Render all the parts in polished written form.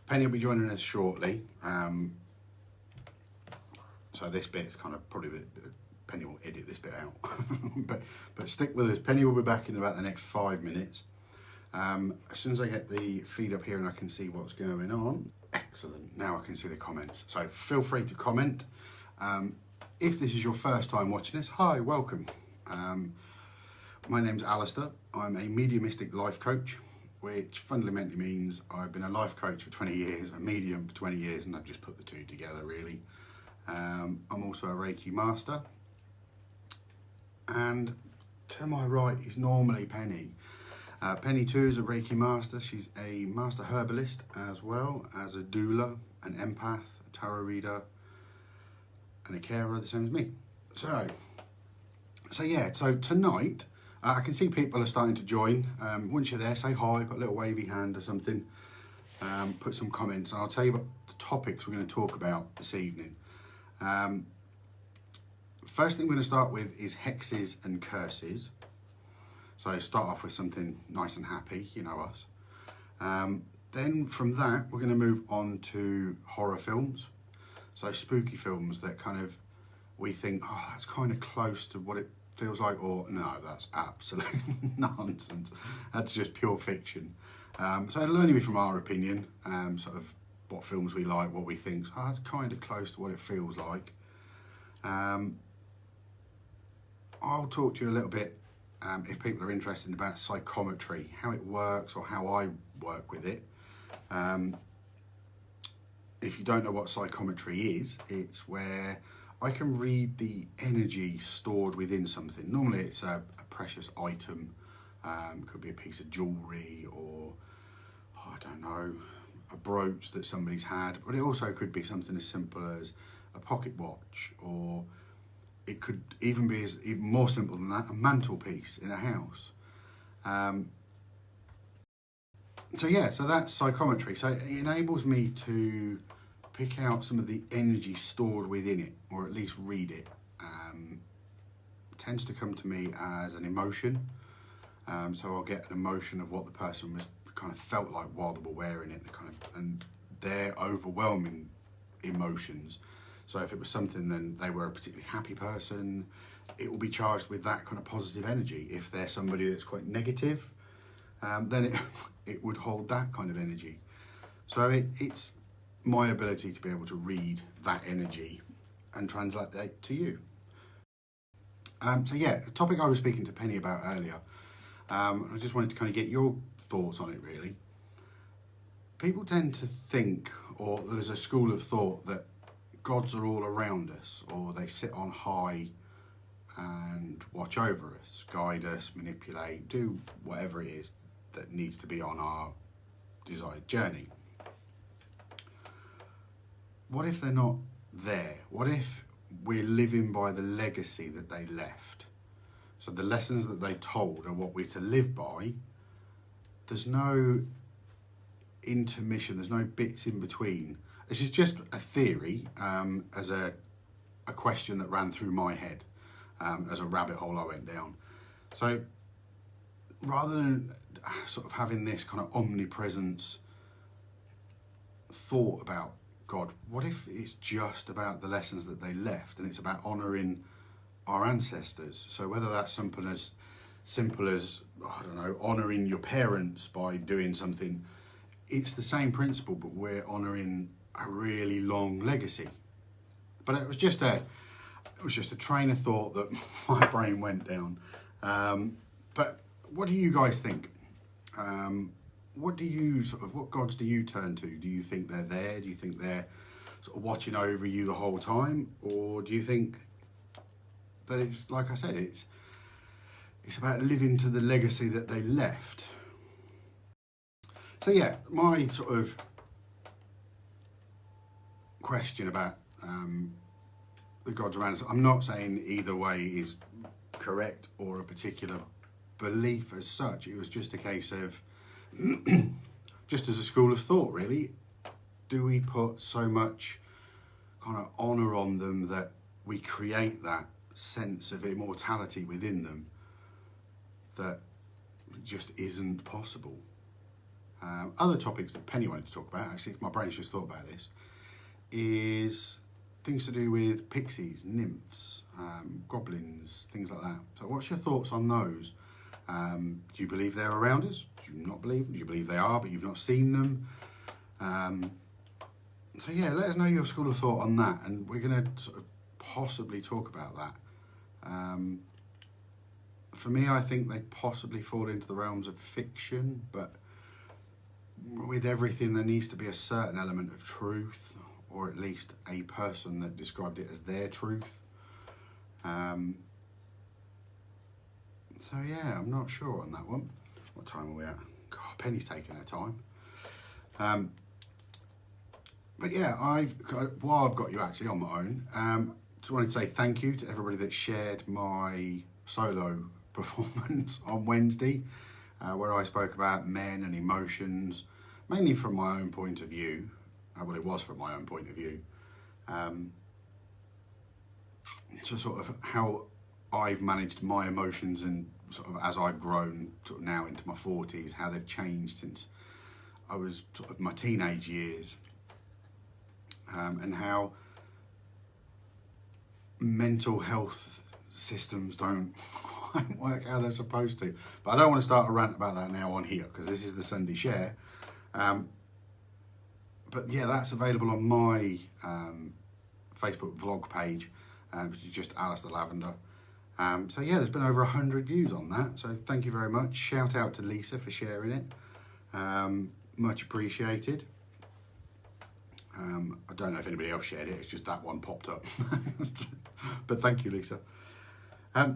Penny will be joining us shortly. So this bit's kind of probably, Penny will edit this bit out. but stick with us. Penny will be back in about the next 5 minutes. As soon as I get the feed up here and I can see what's going on. Excellent, now I can see the comments. So feel free to comment. If this is your first time watching this, hi, welcome. My name's Alistair. I'm a mediumistic life coach, which fundamentally means I've been a life coach for 20 years, a medium for 20 years, and I've just put the two together really. I'm also a Reiki master. And to my right is normally Penny. Penny too is a Reiki master. She's a master herbalist as well as a doula, an empath, a tarot reader, and a carer, the same as me. So tonight, I can see people are starting to join. Once you're there, say hi, put a little wavy hand or something, put some comments, and I'll tell you what the topics we're going to talk about this evening. First thing we're going to start with is hexes and curses. So start off with something nice and happy, you know us. Then from that, we're going to move on to horror films. So spooky films that kind of, we think, oh, that's kind of close to what it feels like, or no, that's absolute nonsense. That's just pure fiction. So it'll only be from our opinion, sort of what films we like, what we think, oh, that's kind of close to what it feels like. I'll talk to you a little bit, if people are interested, about psychometry, how it works or how I work with it. If you don't know what psychometry is, it's where I can read the energy stored within something. Normally it's a precious item, could be a piece of jewellery or, oh, I don't know, a brooch that somebody's had, but it also could be something as simple as a pocket watch, or it could even be even more simple than that, a mantelpiece in a house. So that's psychometry. So it enables me to pick out some of the energy stored within it, or at least read it. It tends to come to me as an emotion. So I'll get an emotion of what the person was kind of felt like while they were wearing it, and their overwhelming emotions. So if it was something, then they were a particularly happy person, it will be charged with that kind of positive energy. If they're somebody that's quite negative, then it would hold that kind of energy. So it's my ability to be able to read that energy and translate that to you. The topic I was speaking to Penny about earlier, I just wanted to kind of get your thoughts on it really. People tend to think, or there's a school of thought that gods are all around us, or they sit on high and watch over us, guide us, manipulate, do whatever it is that needs to be on our desired journey. What if they're not there? What if we're living by the legacy that they left? So the lessons that they told are what we're to live by. There's no intermission, there's no bits in between. This is just a theory, as a question that ran through my head, as a rabbit hole I went down. So rather than sort of having this kind of omnipresence thought about God, what if it's just about the lessons that they left, and it's about honouring our ancestors? So whether that's simple as I don't know, honouring your parents by doing something, it's the same principle, but we're honouring a really long legacy. But it was just a train of thought that my brain went down. But what do you guys think? What gods do you turn to? Do you think they're there? Do you think they're sort of watching over you the whole time? Or do you think that it's, like I said, it's about living to the legacy that they left? So yeah, my sort of question about the gods around us, I'm not saying either way is correct or a particular belief as such. It was just a case of just as a school of thought really, do we put so much kind of honour on them that we create that sense of immortality within them that just isn't possible? Other topics that Penny wanted to talk about, actually my brain's just thought about this, is things to do with pixies, nymphs, goblins, things like that. So what's your thoughts on those? Do you believe they're around us? Do you not believe? Do you believe they are, but you've not seen them? So yeah, let us know your school of thought on that, and we're going to sort of possibly talk about that. For me, I think they possibly fall into the realms of fiction, but with everything there needs to be a certain element of truth, or at least a person that described it as their truth. So yeah, I'm not sure on that one. What time are we at? God, Penny's taking her time. But yeah, while I've got you actually on my own, just wanted to say thank you to everybody that shared my solo performance on Wednesday, where I spoke about men and emotions, mainly from my own point of view. Well, it was from my own point of view. So sort of how I've managed my emotions, and sort of as I've grown sort of now into my 40s, how they've changed since I was sort of my teenage years, and how mental health systems don't quite work how they're supposed to. But I don't want to start a rant about that now on here, because this is the Sunday Share. But yeah, that's available on my Facebook vlog page, which is just Alistair Lavender. So yeah, there's been over 100 views on that, so thank you very much. Shout out to Lisa for sharing it. Much appreciated. I don't know if anybody else shared it, it's just that one popped up. But thank you, Lisa.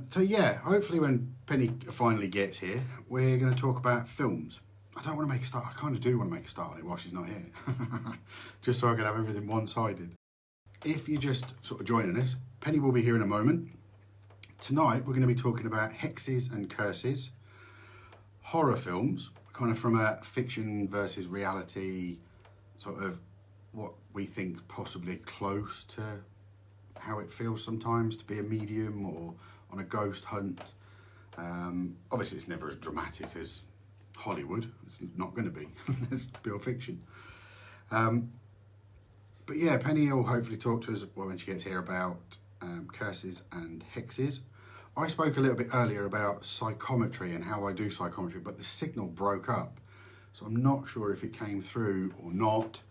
So yeah, hopefully when Penny finally gets here, we're going to talk about films. I don't want to make a start, I kind of do want to make a start on it while she's not here. Just so I can have everything one-sided. If you're just sort of joining us, Penny will be here in a moment. Tonight we're going to be talking about Hexes and Curses, horror films, kind of from a fiction versus reality, sort of what we think possibly close to how it feels sometimes to be a medium or on a ghost hunt. Obviously it's never as dramatic as Hollywood, it's not going to be, it's pure fiction. But yeah, Penny will hopefully talk to us when she gets here about curses and hexes. I spoke a little bit earlier about psychometry and how I do psychometry, but the signal broke up, so I'm not sure if it came through or not.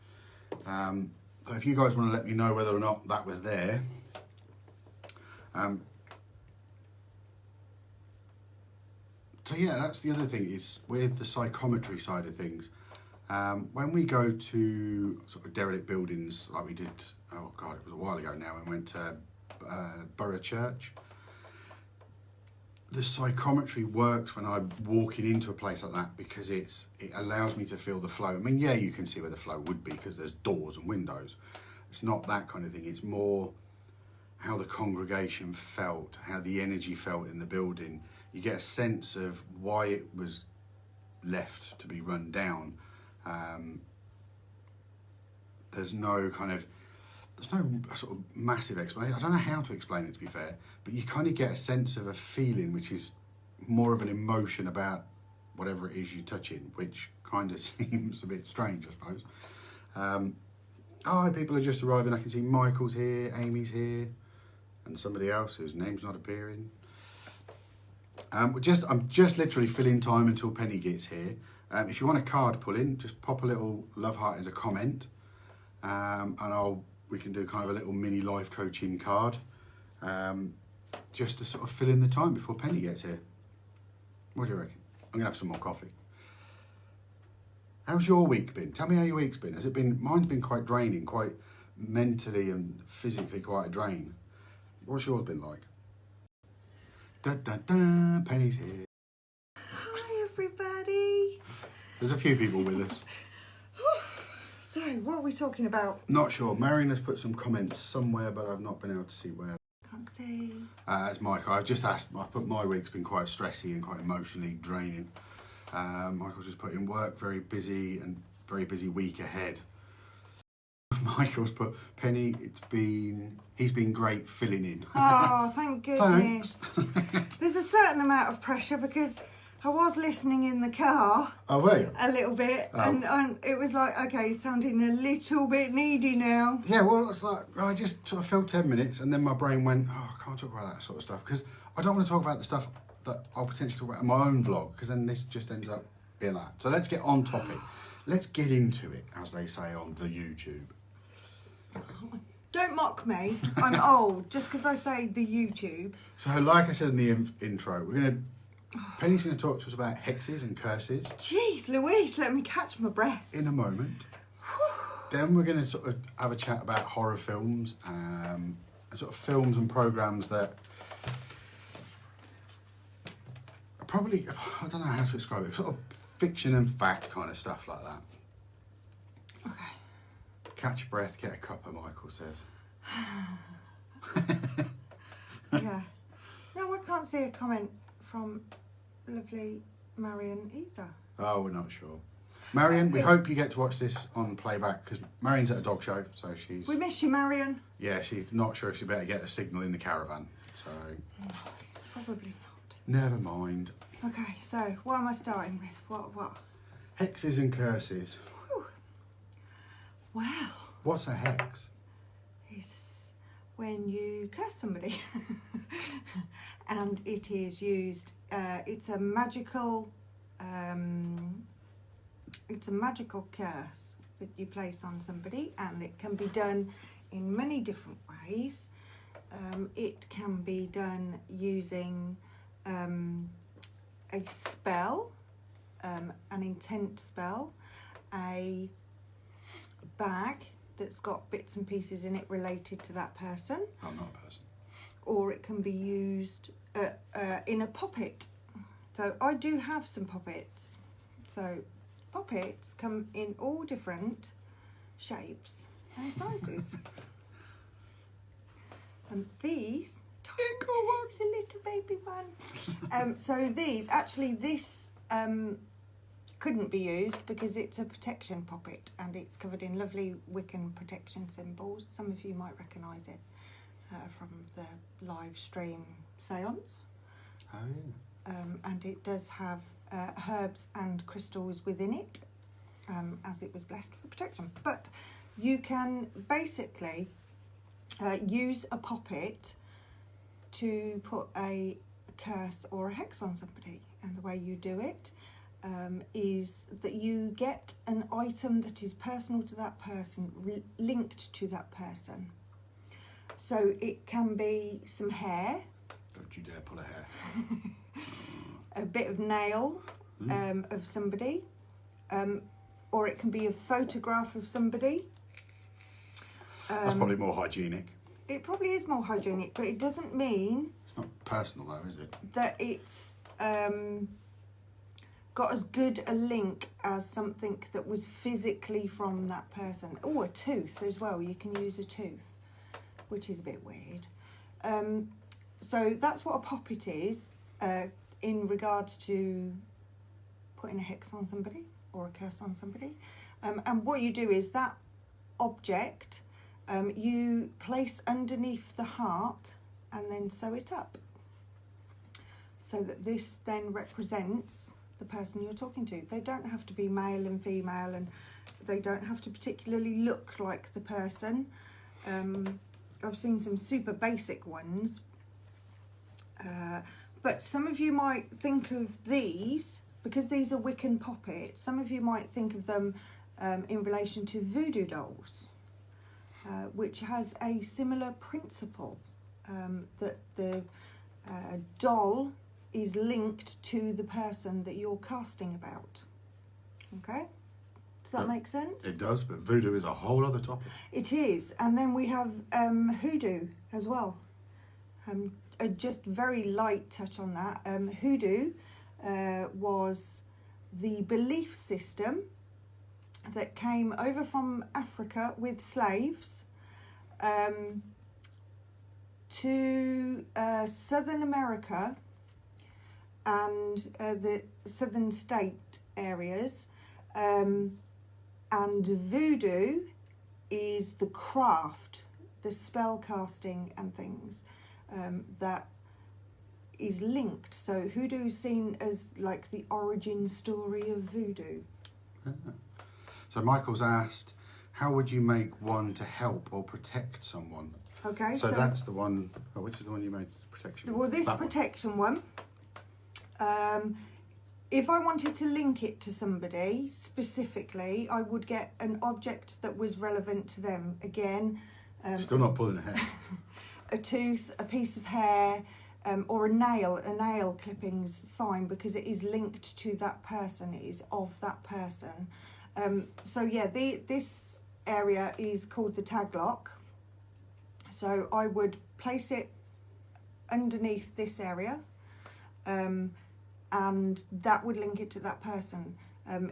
So if you guys want to let me know whether or not that was there. So yeah, that's the other thing, is with the psychometry side of things. When we go to sort of derelict buildings, like we did, oh God, it was a while ago now, and went to Borough Church. The psychometry works when I'm walking into a place like that, because it allows me to feel the flow. I mean, yeah, you can see where the flow would be because there's doors and windows. It's not that kind of thing. It's more how the congregation felt, how the energy felt in the building. You get a sense of why it was left to be run down. There's no sort of massive explanation. I don't know how to explain it, to be fair, but you kind of get a sense of a feeling, which is more of an emotion about whatever it is you're touching, which kind of seems a bit strange, I suppose. Oh, people are just arriving. I can see Michael's here, Amy's here, and somebody else whose name's not appearing. I'm just literally filling time until Penny gets here. If you want a card pulling, just pop a little love heart as a comment, and we can do kind of a little mini life coaching card, just to sort of fill in the time before Penny gets here. What do you reckon? I'm gonna have some more coffee. How's your week been? Tell me how your week's been. Has it been? Mine's been quite draining, quite mentally and physically quite a drain. What's yours been like? Da da da, Penny's here. Hi everybody. There's a few people with us. So, what are we talking about? Not sure. Marion has put some comments somewhere, but I've not been able to see where. Can't see. It's Michael. I've just asked. I put my week's been quite stressy and quite emotionally draining. Michael's just put in work, very busy and very busy week ahead. Michael's put, Penny, he's been great filling in. Oh, thank goodness. There's a certain amount of pressure because I was listening in the car Oh, were you? a little bit, and it was like, okay, sounding a little bit needy now. Yeah, well, it's like, I just sort of filled 10 minutes and then my brain went, oh, I can't talk about that sort of stuff because I don't want to talk about the stuff that I'll potentially talk about in my own vlog because then this just ends up being that. So let's get on topic. Let's get into it, as they say on the YouTube. Don't mock me. I'm old just because I say the YouTube. So like I said in the intro, Penny's going to talk to us about hexes and curses. Jeez Louise, let me catch my breath. In a moment. Then we're going to sort of have a chat about horror films, sort of films and programmes that are probably, I don't know how to describe it, sort of fiction and fact kind of stuff like that. Okay. Catch your breath, get a cuppa, Michael says. Yeah. No, I can't see a comment from lovely Marion either. Oh, we're not sure. Marion, we hope you get to watch this on playback because Marion's at a dog show, so she's... We miss you, Marion. Yeah, she's not sure if she better get a signal in the caravan, so... Probably not. Never mind. Okay, so what am I starting with? What? Hexes and curses. Whew. Well... What's a hex? It's when you curse somebody. And it is used... it's a magical curse that you place on somebody, and it can be done in many different ways. It can be done using a spell, an intent spell, a bag that's got bits and pieces in it related to that person. I'm not a person. Or it can be used in a poppet. So I do have some poppets. So poppets come in all different shapes and sizes. And these, it's a little baby one. So these, actually this couldn't be used because it's a protection poppet and it's covered in lovely Wiccan protection symbols. Some of you might recognise it from the live stream seance. Oh, yeah. And it does have herbs and crystals within it, as it was blessed for protection. But you can basically use a poppet to put a curse or a hex on somebody. And the way you do it is that you get an item that is personal to that person, linked to that person. So it can be some hair. Don't you dare pull a hair. A bit of nail of somebody, or it can be a photograph of somebody. That's probably more hygienic. It probably is more hygienic, but it doesn't mean... It's not personal though, is it? ...that it's got as good a link as something that was physically from that person. Oh, a tooth as well. You can use a tooth, which is a bit weird. So that's what a poppet is. In regards to putting a hex on somebody or a curse on somebody. And what you do is that object you place underneath the heart and then sew it up. So that this then represents the person you're talking to. They don't have to be male and female, and they don't have to particularly look like the person. I've seen some super basic ones. But some of you might think of these, because these are Wiccan poppets, some of you might think of them in relation to voodoo dolls, which has a similar principle, that the doll is linked to the person that you're casting about. Okay? Does that make sense? It does, but voodoo is a whole other topic. It is. And then we have hoodoo as well. A just very light touch on that. Hoodoo was the belief system that came over from Africa with slaves to Southern America and the southern state areas. And voodoo is the craft, the spell casting and things. That is linked. So hoodoo is seen as like the origin story of voodoo. So Michael's asked, how would you make one to help or protect someone? Okay, So that's the one, which is the one you made protection? Well, this That protection one, if I wanted to link it to somebody specifically, I would get an object that was relevant to them. Again, Still not pulling a hair. a tooth, a piece of hair, or a nail clipping's fine because it is linked to that person, it is of that person. So yeah, this area is called the tag lock. So I would place it underneath this area, and that would link it to that person.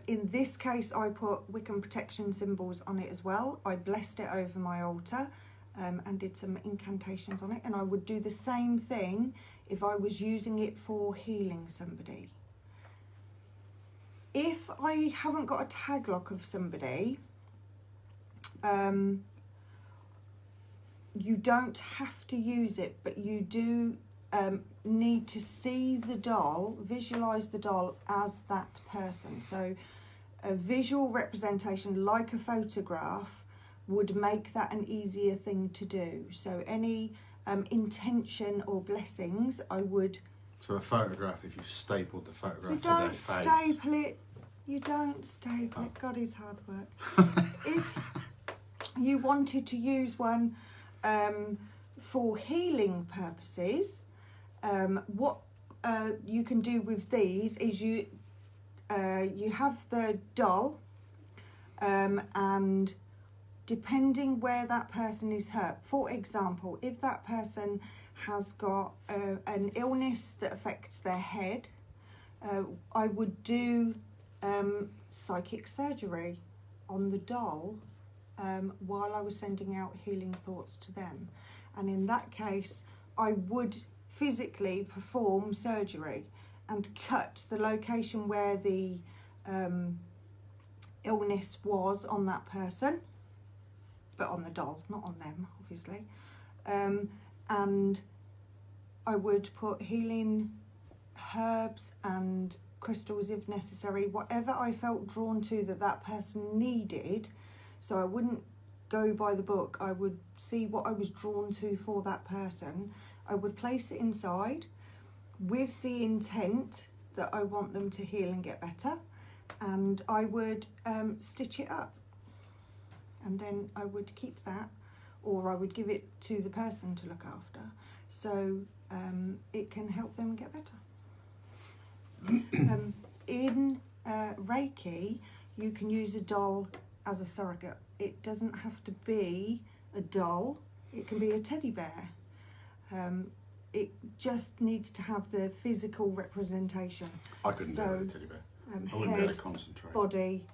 In this case, I put Wiccan protection symbols on it as well. I blessed it over my altar and did some incantations on it. And I would do the same thing if I was using it for healing somebody. If I haven't got a tag lock of somebody, you don't have to use it, but you do need to see the doll, visualize the doll as that person. So a visual representation like a photograph would make that an easier thing to do. So any intention or blessings, I would... So a photograph, if you stapled the photograph You to their don't face. staple it. You don't staple it. God is hard work. If you wanted to use one for healing purposes, what you can do with these is you have the doll, and depending where that person is hurt, for example, if that person has got an illness that affects their head, I would do psychic surgery on the doll while I was sending out healing thoughts to them. And in that case, I would physically perform surgery and cut the location where the illness was on that person, but on the doll, not on them, obviously. And I would put healing herbs and crystals if necessary, whatever I felt drawn to that person needed. So I wouldn't go by the book, I would see what I was drawn to for that person. I would place it inside with the intent that I want them to heal and get better, and I would stitch it up, and then I would keep that, or I would give it to the person to look after, so it can help them get better. In Reiki, you can use a doll as a surrogate. It doesn't have to be a doll, it can be a teddy bear. It just needs to have the physical representation. I couldn't do it with a teddy bear. I wouldn't Head, be able to concentrate. body,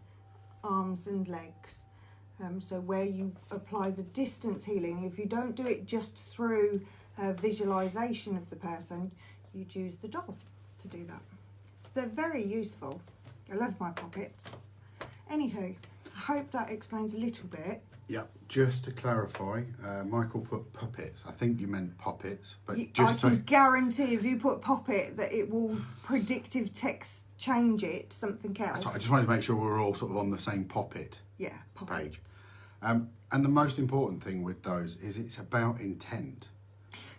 arms and legs. So where you apply the distance healing, if you don't do it just through visualization of the person, you'd use the doll to do that. So they're very useful. I love my poppets. Anywho, I hope that explains a little bit. Yeah, just to clarify, Michael put puppets. I think you meant poppets, but I just can guarantee if you put poppet that it will predictive text change it to something else. I just wanted to make sure we're all sort of on the same poppet Yeah, page. poppets. And the most important thing with those is it's about intent.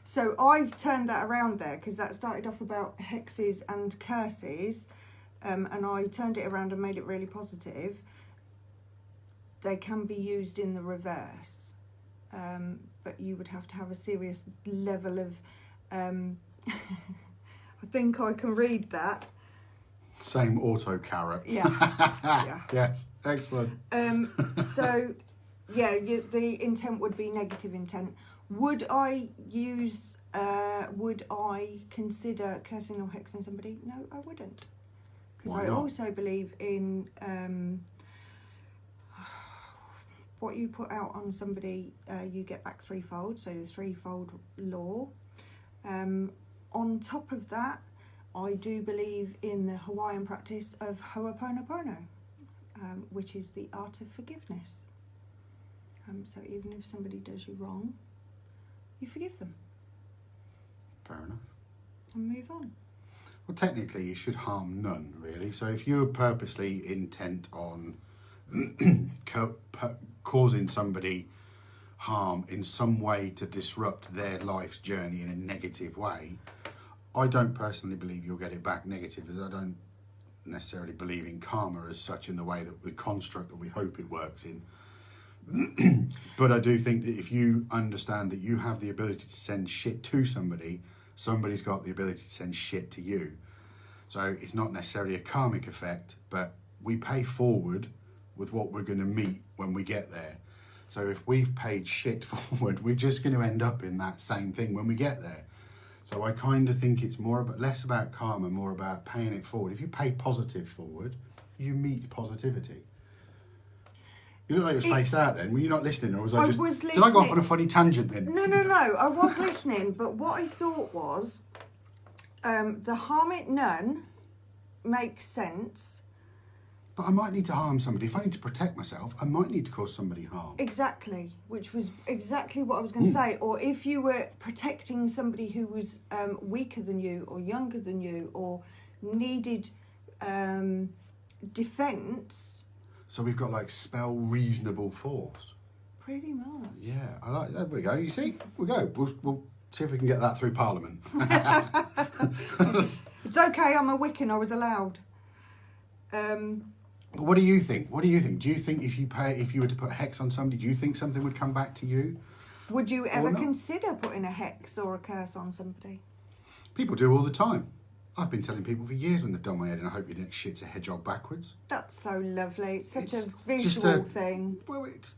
So I've turned that around there because that started off about hexes and curses, and I turned it around and made it really positive. They can be used in the reverse, but you would have to have a serious level of... I think I can read that. Same auto carrot. Yeah. Yeah. Yes, excellent. So, yeah, the intent would be negative intent. Would I use, would I consider cursing or hexing somebody? No, I wouldn't. Because Why I not? also believe in what you put out on somebody, you get back threefold, so the threefold law. On top of that, I do believe in the Hawaiian practice of Ho'oponopono, which is the art of forgiveness. So even if somebody does you wrong, you forgive them. Fair enough. and move on. Well, technically, you should harm none, really. So if you're purposely intent on causing somebody harm in some way to disrupt their life's journey in a negative way, I don't personally believe you'll get it back negative, as I don't necessarily believe in karma as such in the way that the construct that we hope it works in. But I do think that if you understand that you have the ability to send shit to somebody, somebody's got the ability to send shit to you. So it's not necessarily a karmic effect, but we pay forward with what we're going to meet when we get there. So if we've paid shit forward, we're just going to end up in that same thing when we get there. So I kind of think it's less about karma, more about paying it forward. If you pay positive forward, you meet positivity. You look like you're spaced out then. Were you not listening, or was I just... listening. Did I go off on a funny tangent then? No, I was listening, but what I thought was the harm it none makes sense. But I might need to harm somebody. If I need to protect myself, I might need to cause somebody harm. Exactly, which was exactly what I was going to say. Or if you were protecting somebody who was weaker than you, or younger than you, or needed defence... So we've got like spell reasonable force. Pretty much. Yeah, I like that. There we go. You see, we'll go. We'll see if we can get that through Parliament. It's okay. I'm a Wiccan. I was allowed. What do you think? Do you think if you were to put a hex on somebody, do you think something would come back to you? Would you ever consider putting a hex or a curse on somebody? People do all the time. I've been telling people for years when they've done my head, and I hope your next shit's a hedgehog backwards. That's so lovely. It's such a Just visual thing. Well, it's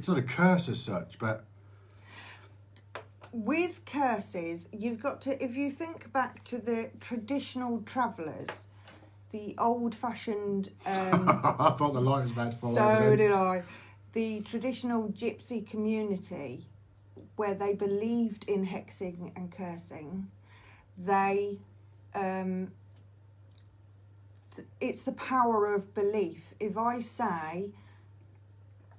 not a curse as such, but with curses, you've got to, if you think back to the traditional travellers, the old-fashioned... I thought the light was about to fall over. So did I. The traditional gypsy community, where they believed in hexing and cursing, it's the power of belief. If I say,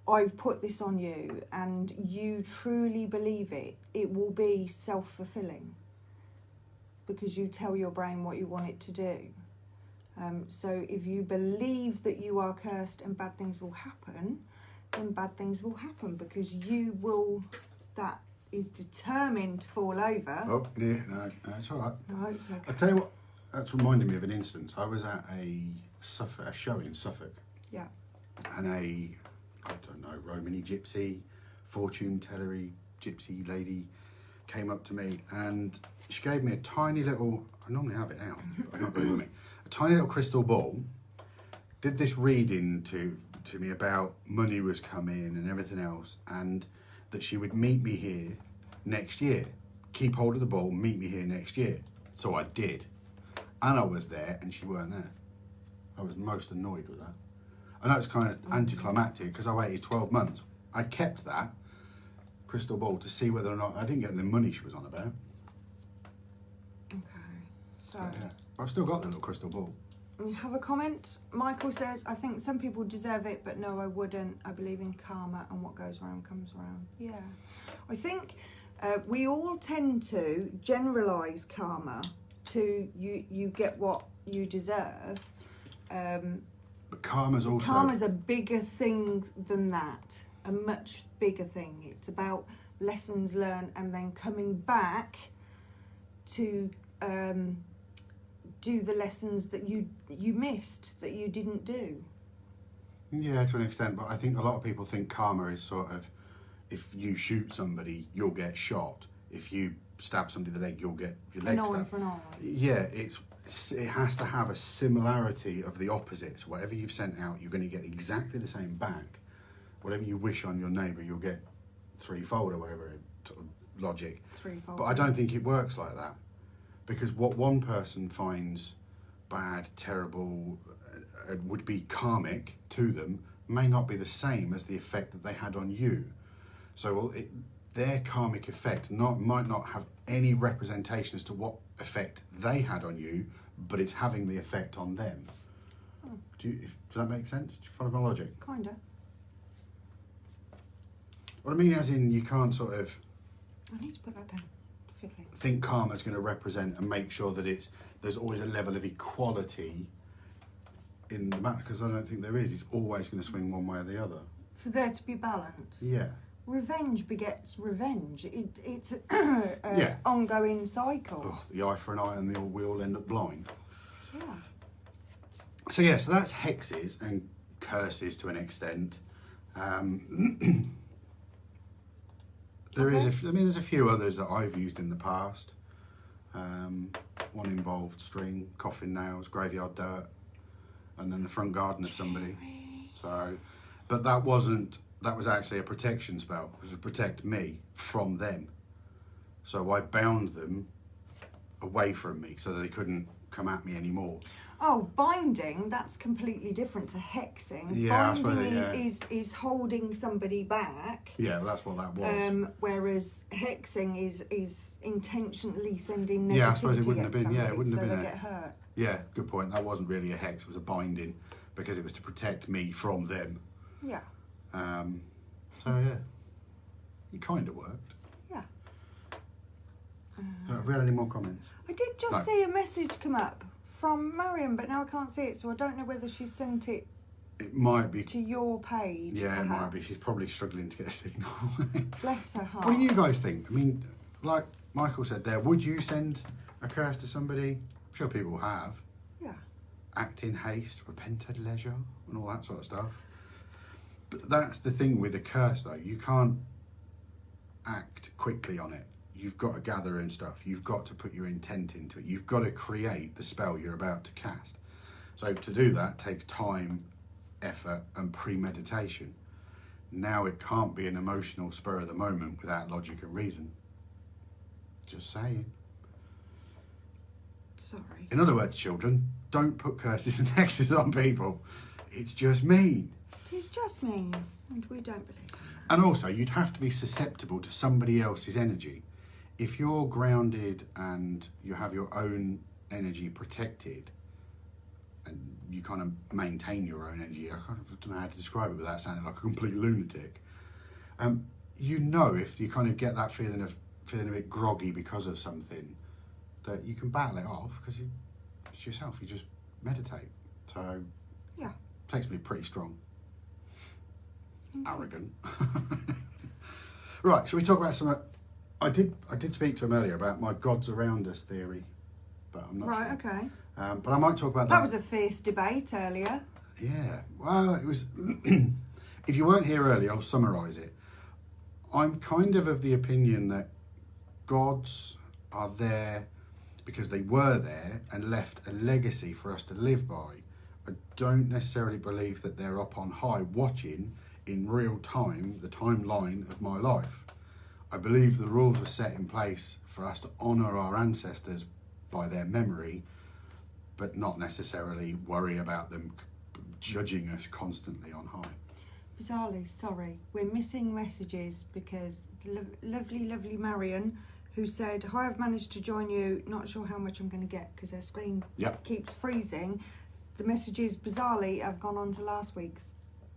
I've put this on you, and you truly believe it, it will be self-fulfilling, because you tell your brain what you want it to do. So if you believe that you are cursed and bad things will happen, then bad things will happen, because you will, that is determined to fall over. Oh, yeah, no, that's all right. No, it's okay. I'll tell you what, that's reminded me of an instance. I was at a show in Suffolk. Yeah. And I don't know, Romany gypsy, fortune tellery gypsy lady came up to me, and she gave me a tiny little, I normally have it out, but I've not got it with me, a tiny little crystal ball, did this reading to me about money was coming and everything else, and that she would meet me here next year. Keep hold of the ball, meet me here next year. So I did. And I was there, and she weren't there. I was most annoyed with that. I know it's kind of anticlimactic, because I waited 12 months. I kept that crystal ball to see whether or not I didn't get the money she was on about. Okay, so... Yeah. But I've still got that little crystal ball. We have a comment. Michael says, I think some people deserve it, but no, I wouldn't. I believe in karma, and what goes around comes around. Yeah. I think we all tend to generalise karma to you get what you deserve. But karma's also... Karma's a bigger thing than that. A much bigger thing. It's about lessons learned and then coming back to... do the lessons that you missed, that you didn't do. Yeah, to an extent, but I think a lot of people think karma is sort of, if you shoot somebody, you'll get shot. If you stab somebody in the leg, you'll get your leg stabbed. For an eye. Yeah, it has to have a similarity of the opposites. Whatever you've sent out, you're going to get exactly the same back. Whatever you wish on your neighbour, you'll get threefold or whatever sort of logic. Threefold. But I don't think it works like that. Because what one person finds bad, terrible, would be karmic to them, may not be the same as the effect that they had on you. So their karmic effect might not have any representation as to what effect they had on you, but it's having the effect on them. Oh. Does that make sense? Do you follow my logic? Kinda. What I mean as in, you can't sort of... I need to put that down. think karma's going to represent and make sure that there's always a level of equality in the matter, because I don't think there is. It's always going to swing one way or the other. For there to be balance. Yeah. Revenge begets revenge. It's an ongoing cycle. Oh, the eye for an eye, and we all end up blind. Yeah. So so that's hexes and curses to an extent. There's a few others that I've used in the past. One involved string, coffin nails, graveyard dirt, and then the front garden of somebody. So, but that was actually a protection spell. It was to protect me from them. So I bound them away from me so that they couldn't come at me anymore. Oh, binding, that's completely different to hexing. Yeah, binding is holding somebody back. Yeah, well, that's what that was. Whereas hexing is intentionally sending negativity. Yeah, I suppose it wouldn't have been. Yeah, it wouldn't have been. So they get hurt. Yeah, good point. That wasn't really a hex. It was a binding because it was to protect me from them. Yeah. So it kind of worked. Yeah. Have we had any more comments? I did just see a message come up from Marion, but now I can't see it, so I don't know whether she sent it. It might be to your page. Yeah, perhaps. It might be. She's probably struggling to get a signal. Bless her heart. What do you guys think? I mean, like Michael said there, would you send a curse to somebody? I'm sure people have. Yeah. Act in haste, repent at leisure, and all that sort of stuff. But that's the thing with a curse, though. You can't act quickly on it. You've got to gather in stuff. You've got to put your intent into it. You've got to create the spell you're about to cast. So to do that takes time, effort, and premeditation. Now it can't be an emotional spur of the moment without logic and reason. Just saying. Sorry. In other words, children, don't put curses and hexes on people. It's just mean. It is just mean, and we don't believe in that. And also, you'd have to be susceptible to somebody else's energy. If you're grounded and you have your own energy protected, and you kind of maintain your own energy, I kind of don't know how to describe it without sounding like a complete lunatic. You know, if you kind of get that feeling a bit groggy because of something, that you can battle it off because it's yourself. You just meditate. So yeah, it takes me pretty strong. Arrogant. Right, shall we talk about some? I did speak to him earlier about my gods around us theory, but I'm not sure. Right, okay. But I might talk about that. That was a fierce debate earlier. Yeah, well, it was. If you weren't here earlier, I'll summarise it. I'm kind of the opinion that gods are there because they were there and left a legacy for us to live by. I don't necessarily believe that they're up on high watching in real time the timeline of my life. I believe the rules were set in place for us to honour our ancestors by their memory, but not necessarily worry about them judging us constantly on high. Bizarrely, sorry, we're missing messages because the lovely Marion, who said, "Hi, I've managed to join you. Not sure how much I'm going to get because her screen keeps freezing." The messages, bizarrely, have gone on to last week's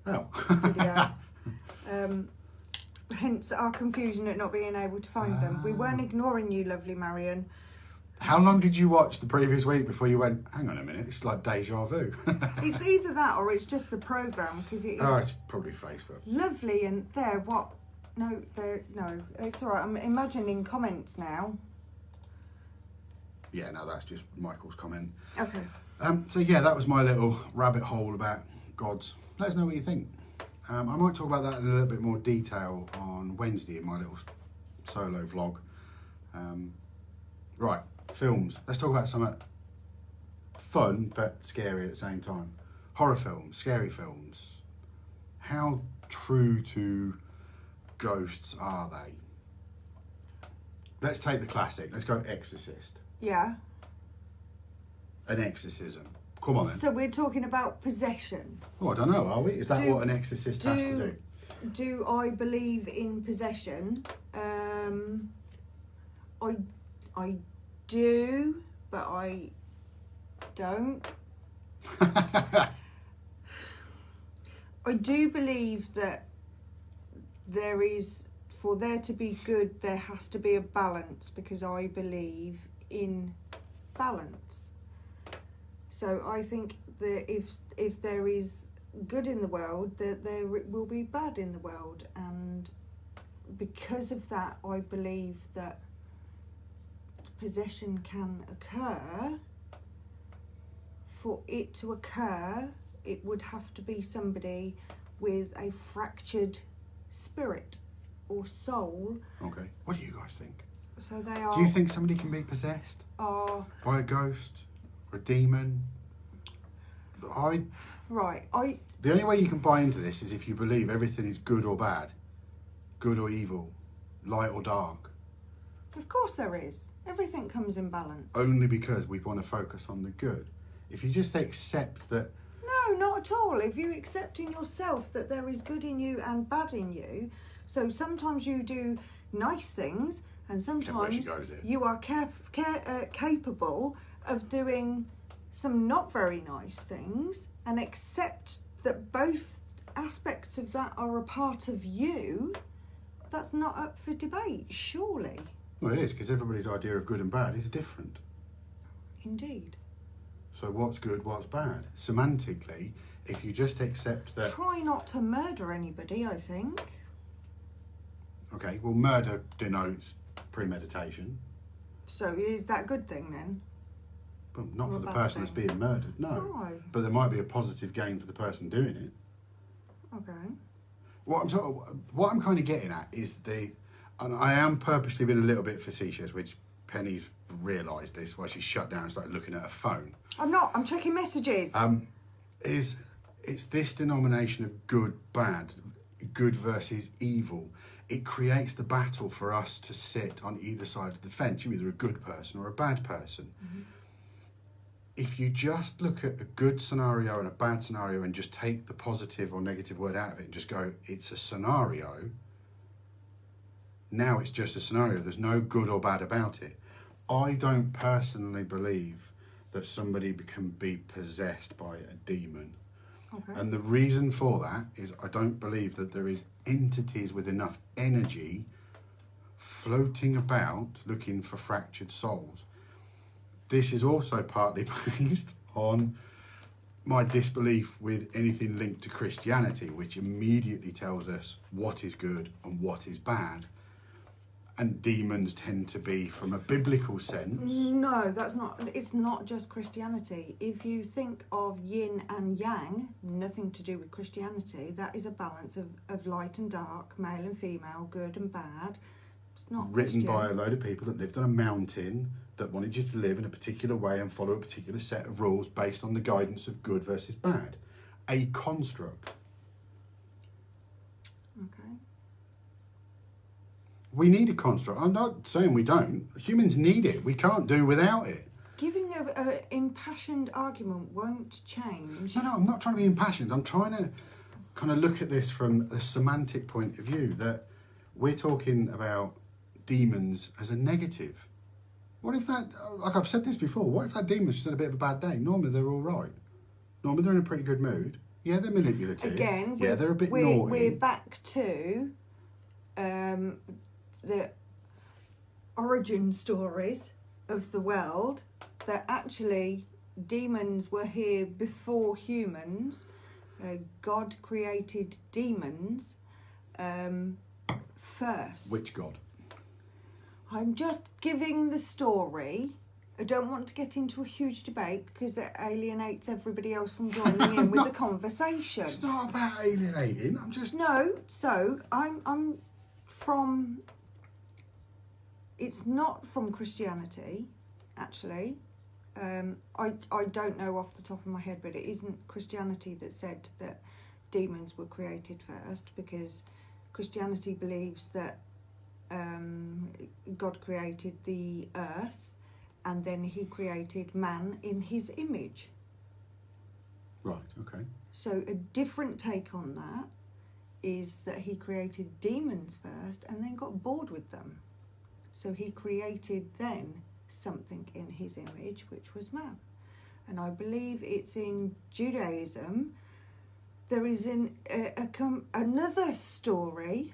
video. Hence our confusion at not being able to find them. We weren't ignoring you, lovely Marion. How long did you watch the previous week before you went, hang on a minute, it's like deja vu? It's either that or it's just the programme, because it is... Oh, it's probably Facebook. Lovely, and there, what? No, it's all right. I'm imagining comments now. Yeah, no, that's just Michael's comment. Okay. So yeah, that was my little rabbit hole about gods. Let us know what you think. I might talk about that in a little bit more detail on Wednesday in my little solo vlog. Right, films. Let's talk about some fun but scary at the same time. Horror films, scary films. How true to ghosts are they? Let's take the classic. Let's go Exorcist. Yeah. An exorcism. Come on then. So we're talking about possession. Oh, I don't know, are we? Is that what an exorcist has to do? Do I believe in possession? I do, but I don't. I do believe that there is for there to be good, there has to be a balance, because I believe in balance. So I think that if there is good in the world, that there will be bad in the world, and because of that, I believe that possession can occur. For it to occur, it would have to be somebody with a fractured spirit or soul. Okay. What do you guys think? So they are. Do you think somebody can be possessed by a ghost or a demon? The only way you can buy into this is if you believe everything is good or bad, good or evil, light or dark. Of course there is. Everything comes in balance. Only because we want to focus on the good. If you just accept that... No, not at all. If you accept in yourself that there is good in you and bad in you, so sometimes you do nice things, and sometimes you are capable of doing some not very nice things, and accept that both aspects of that are a part of you. That's not up for debate, surely. Well, it is, because everybody's idea of good and bad is different. Indeed. So what's good, what's bad? Semantically, if you just accept that... Try not to murder anybody, I think. Okay, well, murder denotes premeditation. So is that a good thing then? Well, not Or for the a bad person thing? that's being murdered, no. No. But there might be a positive gain for the person doing it. Okay. What I'm kind of getting at is and I am purposely being a little bit facetious, which Penny's realised this while she shut down and started looking at her phone. I'm not. I'm checking messages. It's this denomination of good, bad, good versus evil. It creates the battle for us to sit on either side of the fence. You're either a good person or a bad person. Mm-hmm. If you just look at a good scenario and a bad scenario and just take the positive or negative word out of it and just go, it's a scenario, now it's just a scenario. There's no good or bad about it. I don't personally believe that somebody can be possessed by a demon. Okay. And the reason for that is I don't believe that there is entities with enough energy floating about looking for fractured souls. This is also partly based on my disbelief with anything linked to Christianity, which immediately tells us what is good and what is bad. And demons tend to be from a biblical sense. No, that's not. It's not just Christianity. If you think of yin and yang, nothing to do with Christianity. That is a balance of light and dark, male and female, good and bad. It's not written Christian. by a load of people that lived on a mountain that wanted you to live in a particular way and follow a particular set of rules based on the guidance of good versus bad. A construct. Okay. We need a construct. I'm not saying we don't. Humans need it. We can't do without it. Giving an impassioned argument won't change. No, I'm not trying to be impassioned. I'm trying to kind of look at this from a semantic point of view, that we're talking about demons as a negative. What if that, like I've said this before, what if that demon's just had a bit of a bad day? Normally they're all right. Normally they're in a pretty good mood. Yeah, they're manipulative. Again, yeah, they're a bit naughty. We're back to the origin stories of the world, that actually demons were here before humans. God created demons first. Which God? I'm just giving the story. I don't want to get into a huge debate because it alienates everybody else from joining in with the conversation. It's not about alienating. I'm just... No, so I'm from... It's not from Christianity, actually. I don't know off the top of my head, but it isn't Christianity that said that demons were created first, because Christianity believes that God created the earth and then he created man in his image. Right, okay. So a different take on that is that he created demons first and then got bored with them. So he created then something in his image, which was man. And I believe it's in Judaism. There is another story.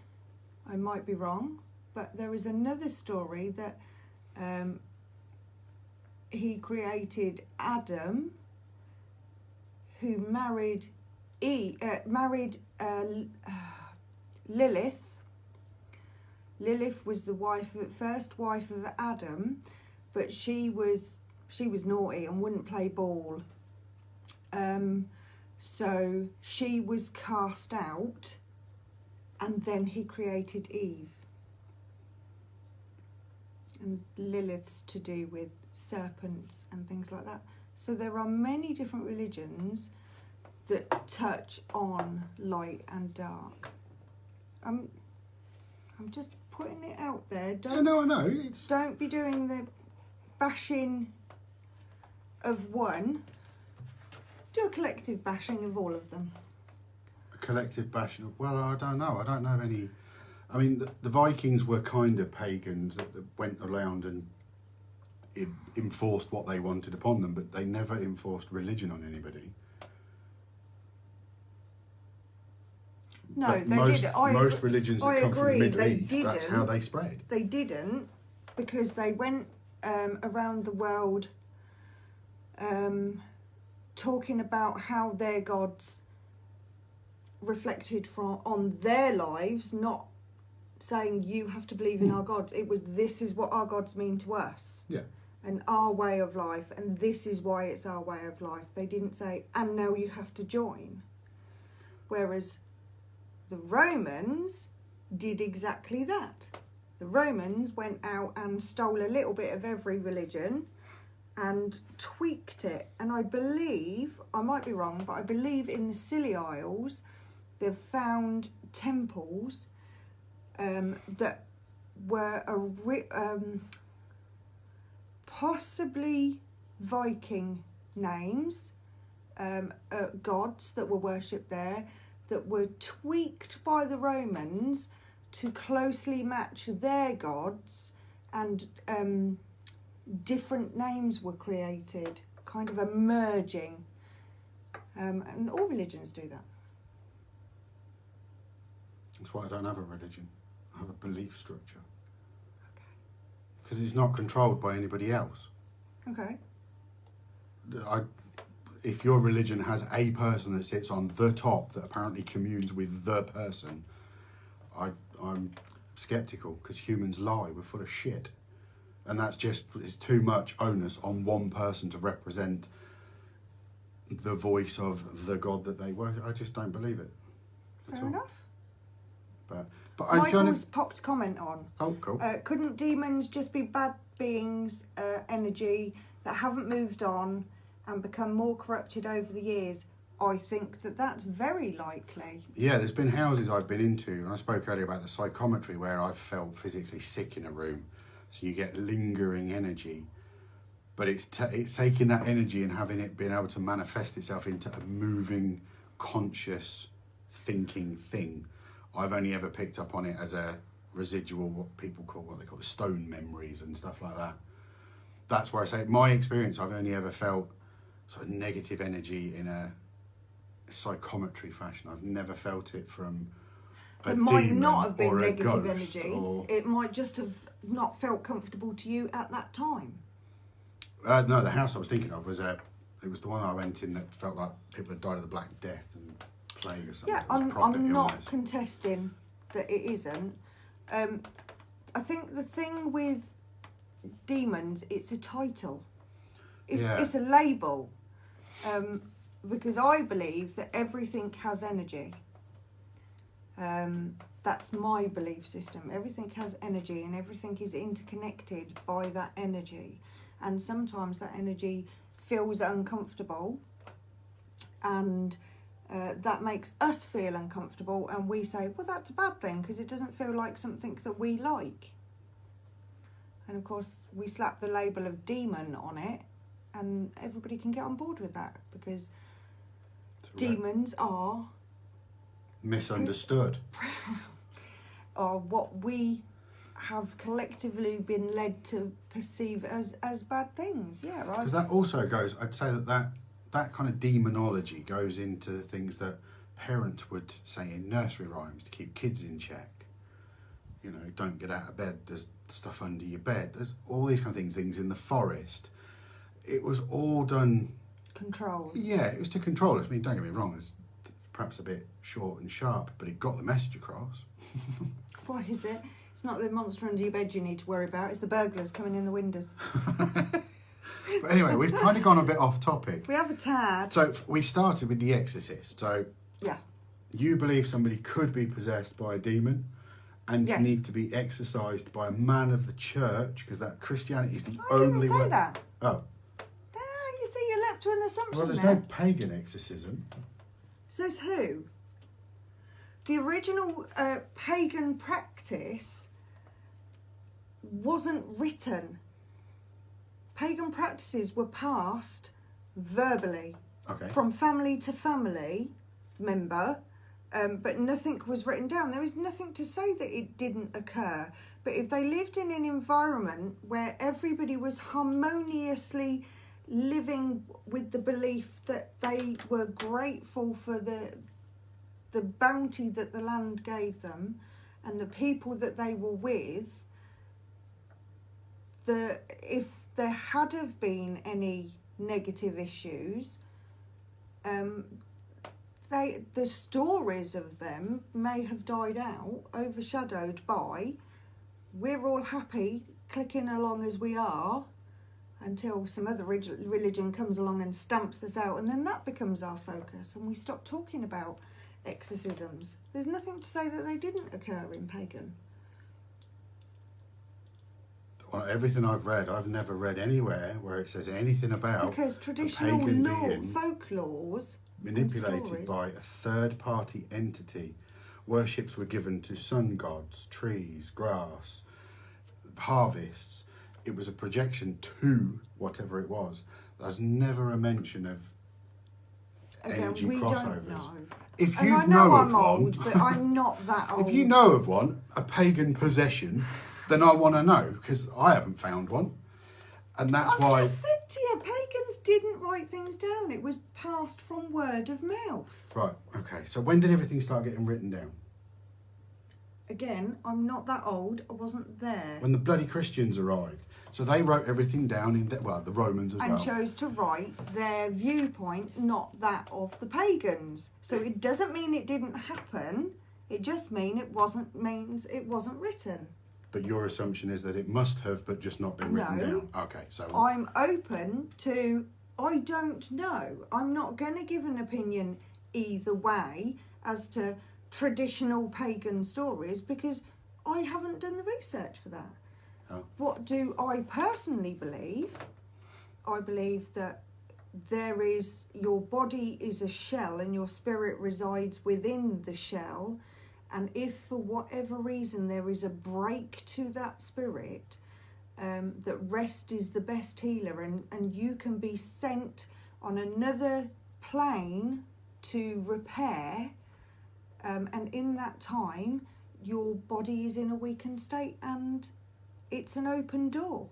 I might be wrong, but there is another story that he created Adam, who married Lilith. Lilith was the first wife of Adam, but she was naughty and wouldn't play ball. So she was cast out, and then he created Eve. And Lilith's to do with serpents and things like that. So there are many different religions that touch on light and dark. I'm just putting it out there. I know. Don't be doing the bashing of one. Do a collective bashing of all of them. A collective bashing. Well, I don't know. I don't know of any. I mean, the Vikings were kind of pagans that went around and enforced what they wanted upon them, but they never enforced religion on anybody. No, but they did. Most religions that come from the Middle East, didn't. that's how they spread. They didn't, because they went around the world talking about how their gods reflected on their lives, not saying you have to believe in our gods. It was, this is what our gods mean to us. Yeah. And our way of life, and this is why it's our way of life. They didn't say, and now you have to join. Whereas the Romans did exactly that. The Romans went out and stole a little bit of every religion and tweaked it. And I believe, I might be wrong, but I believe in the Scilly Isles, they've found temples that were possibly Viking names, gods that were worshipped there, that were tweaked by the Romans to closely match their gods, and different names were created, kind of a merging. And all religions do that. That's why I don't have a religion. I have a belief structure. Okay. Because it's not controlled by anybody else. Okay. If your religion has a person that sits on the top that apparently communes with the person, I'm sceptical, because humans lie. We're full of shit. And it's too much onus on one person to represent the voice of the God that they worship. I just don't believe it. Fair enough. But I Michael's popped comment on. Oh, cool. Couldn't demons just be bad beings, energy that haven't moved on and become more corrupted over the years? I think that's very likely. Yeah, there's been houses I've been into, and I spoke earlier about the psychometry, where I've felt physically sick in a room. So you get lingering energy, but it's taking that energy and having it being able to manifest itself into a moving, conscious, thinking thing. I've only ever picked up on it as a residual, what they call stone memories and stuff like that. That's where I say, my experience, I've only ever felt sort of negative energy in a psychometry fashion. I've never felt it from a demon. It might not have been negative energy. It might just have not felt comfortable to you at that time. No, the house I was thinking of was it was the one I went in that felt like people had died of the Black Death and plague or something. Yeah, I'm not contesting that it isn't. I think the thing with demons, it's a title. It's a label. Because I believe that everything has energy. That's my belief system. Everything has energy, and everything is interconnected by that energy. And sometimes that energy feels uncomfortable, and that makes us feel uncomfortable, and we say, well, that's a bad thing because it doesn't feel like something that we like. And of course we slap the label of demon on it, and everybody can get on board with that, because demons are misunderstood. Are what we have collectively been led to perceive as bad things. Yeah, right. Because that also goes, I'd say that kind of demonology goes into things that parents would say in nursery rhymes to keep kids in check. you know, don't get out of bed, there's stuff under your bed, there's all these kind of things in the forest. It was all done... Control. Yeah, it was to control us. I mean, don't get me wrong, it's perhaps a bit short and sharp, but it got the message across. What is it? It's not the monster under your bed you need to worry about, it's the burglars coming in the windows. But anyway, we've kind of gone a bit off topic. We have a tad. So we started with The Exorcist. So Yeah. you believe somebody could be possessed by a demon and Yes. need to be exorcised by a man of the church, because that Christianity is the I didn't only say way. that. Oh, You see, you leapt to an assumption well, there's there. no pagan exorcism. Says who? The original pagan practice wasn't written. Pagan practices were passed verbally Okay. from family to family member, but nothing was written down. There is nothing to say that it didn't occur. But if they lived in an environment where everybody was harmoniously living with the belief that they were grateful for the bounty that the land gave them and the people that they were with, if there had have been any negative issues, the stories of them may have died out, overshadowed by we're all happy clicking along as we are until some other religion comes along and stamps us out, and then that becomes our focus and we stop talking about exorcisms. There's nothing to say that they didn't occur in pagan. Well, everything I've read, I've never read anywhere where it says anything about Because a traditional pagan law, being folklores, manipulated stories. by a third-party entity. Worships were given to sun gods, trees, grass, harvests. It was a projection to whatever it was. There's never a mention of energy we crossovers. don't know. If And you I know I'm of old, one, but I'm not that old. if you know of one, a pagan possession, then I want to know, because I haven't found one, and that's I've why. just said to you, pagans didn't write things down. It was passed from word of mouth. Right. Okay. So when did everything start getting written down? Again, I'm not that old. I wasn't there. When the bloody Christians arrived. So they wrote everything down in the Romans as And well. chose to write their viewpoint, not that of the pagans. So it doesn't mean it didn't happen. It just means it wasn't written. But your assumption is that it must have, but just not been written No. down. Okay, so I'm open to, I don't know. I'm not going to give an opinion either way as to traditional pagan stories because I haven't done the research for that. Oh. What do I personally believe? I believe that your body is a shell and your spirit resides within the shell. And if for whatever reason there is a break to that spirit, that rest is the best healer and you can be sent on another plane to repair, and in that time your body is in a weakened state and it's an open door.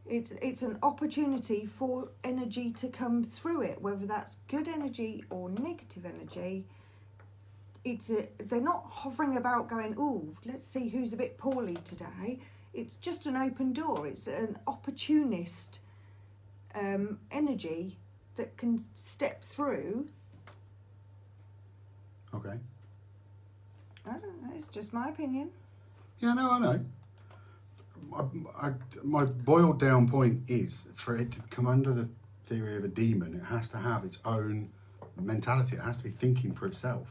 It's an opportunity for energy to come through it, whether that's good energy or negative energy. They're not hovering about going, oh, let's see who's a bit poorly today. It's just an open door. It's an opportunist energy that can step through. okay. I don't know, it's just my opinion. Yeah, no, I know. My boiled down point is, for it to come under the theory of a demon, it has to have its own mentality. It has to be thinking for itself.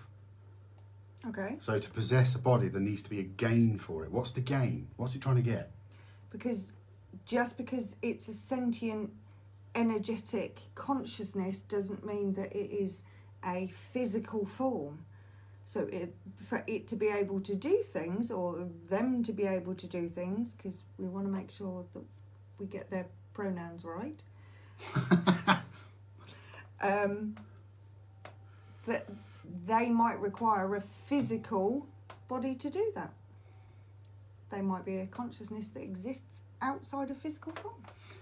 Okay. So to possess a body, there needs to be a gain for it. What's the gain? What's it trying to get? Because just because it's a sentient, energetic consciousness doesn't mean that it is a physical form. So for it to be able to do things, or them to be able to do things, because we want to make sure that we get their pronouns right, that they might require a physical body to do that. They might be a consciousness that exists outside of physical form.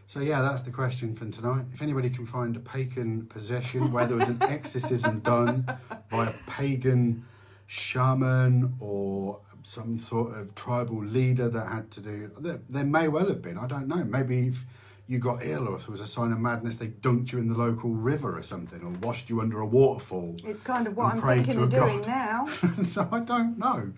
So yeah, that's the question for tonight. If anybody can find a pagan possession where there was an exorcism done by a pagan shaman or some sort of tribal leader that had to do. There may well have been. I don't know. Maybe if you got ill or if there was a sign of madness, they dunked you in the local river or something, or washed you under a waterfall. It's kind of what I'm thinking of doing now. So I don't know.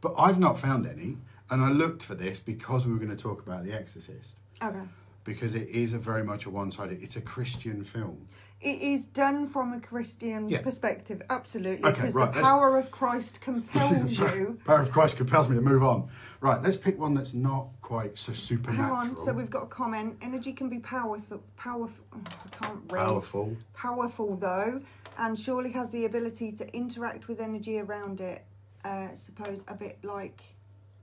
But I've not found any. And I looked for this because we were going to talk about The Exorcist. Okay. Because it is very much a one-sided. It's a Christian film. It is done from a Christian perspective, absolutely. Okay, because right, the power of Christ compels you. Power of Christ compels me to move on. Right, let's pick one that's not quite so supernatural. Hang on, so we've got a comment. Energy can be powerful. I can't read. Powerful. Powerful, though, and surely has the ability to interact with energy around it. Suppose a bit like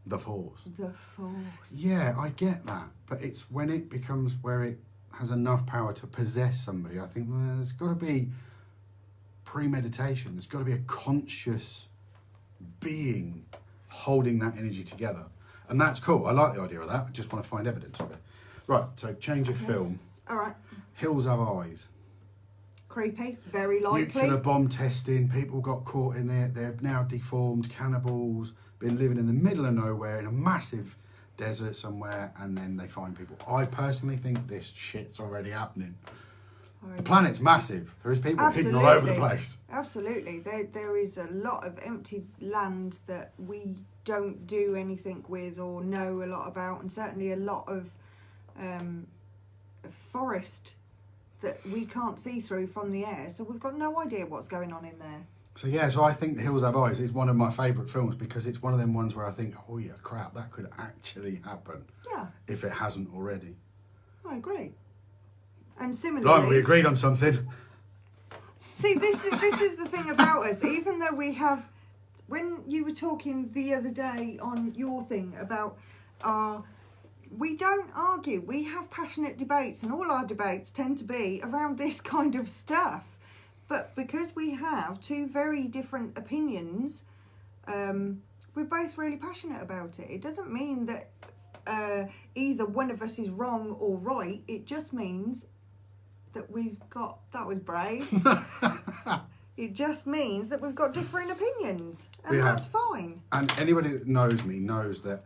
The Force. the Force. Yeah, I get that. But it's when it becomes where it has enough power to possess somebody, I think there's got to be premeditation. There's got to be a conscious being holding that energy together. And that's cool. I like the idea of that. I just want to find evidence of it. Right, so change of film. All right. Hills Have Eyes. Creepy. Very likely. Nuclear bomb testing. People got caught in there. They're now deformed cannibals. Been living in the middle of nowhere in a massive desert somewhere, and then they find people. I personally think this shit's already happening. The planet's massive. There is people hidden all over the place. Absolutely. There is a lot of empty land that we don't do anything with or know a lot about, and certainly a lot of forest that we can't see through from the air. So we've got no idea what's going on in there. So I think The Hills Have Eyes is one of my favourite films because it's one of them ones where I think, oh yeah, crap, that could actually happen. Yeah. If it hasn't already. I agree. And similarly... Blimey, we agreed on something. See, this is the thing about us. Even though we have... When you were talking the other day on your thing about our... We don't argue. We have passionate debates, and all our debates tend to be around this kind of stuff. But because we have two very different opinions, we're both really passionate about it. It doesn't mean that either one of us is wrong or right. It just means that we've got... That was brave. It just means that we've got different opinions. And that's fine. And anybody that knows me knows that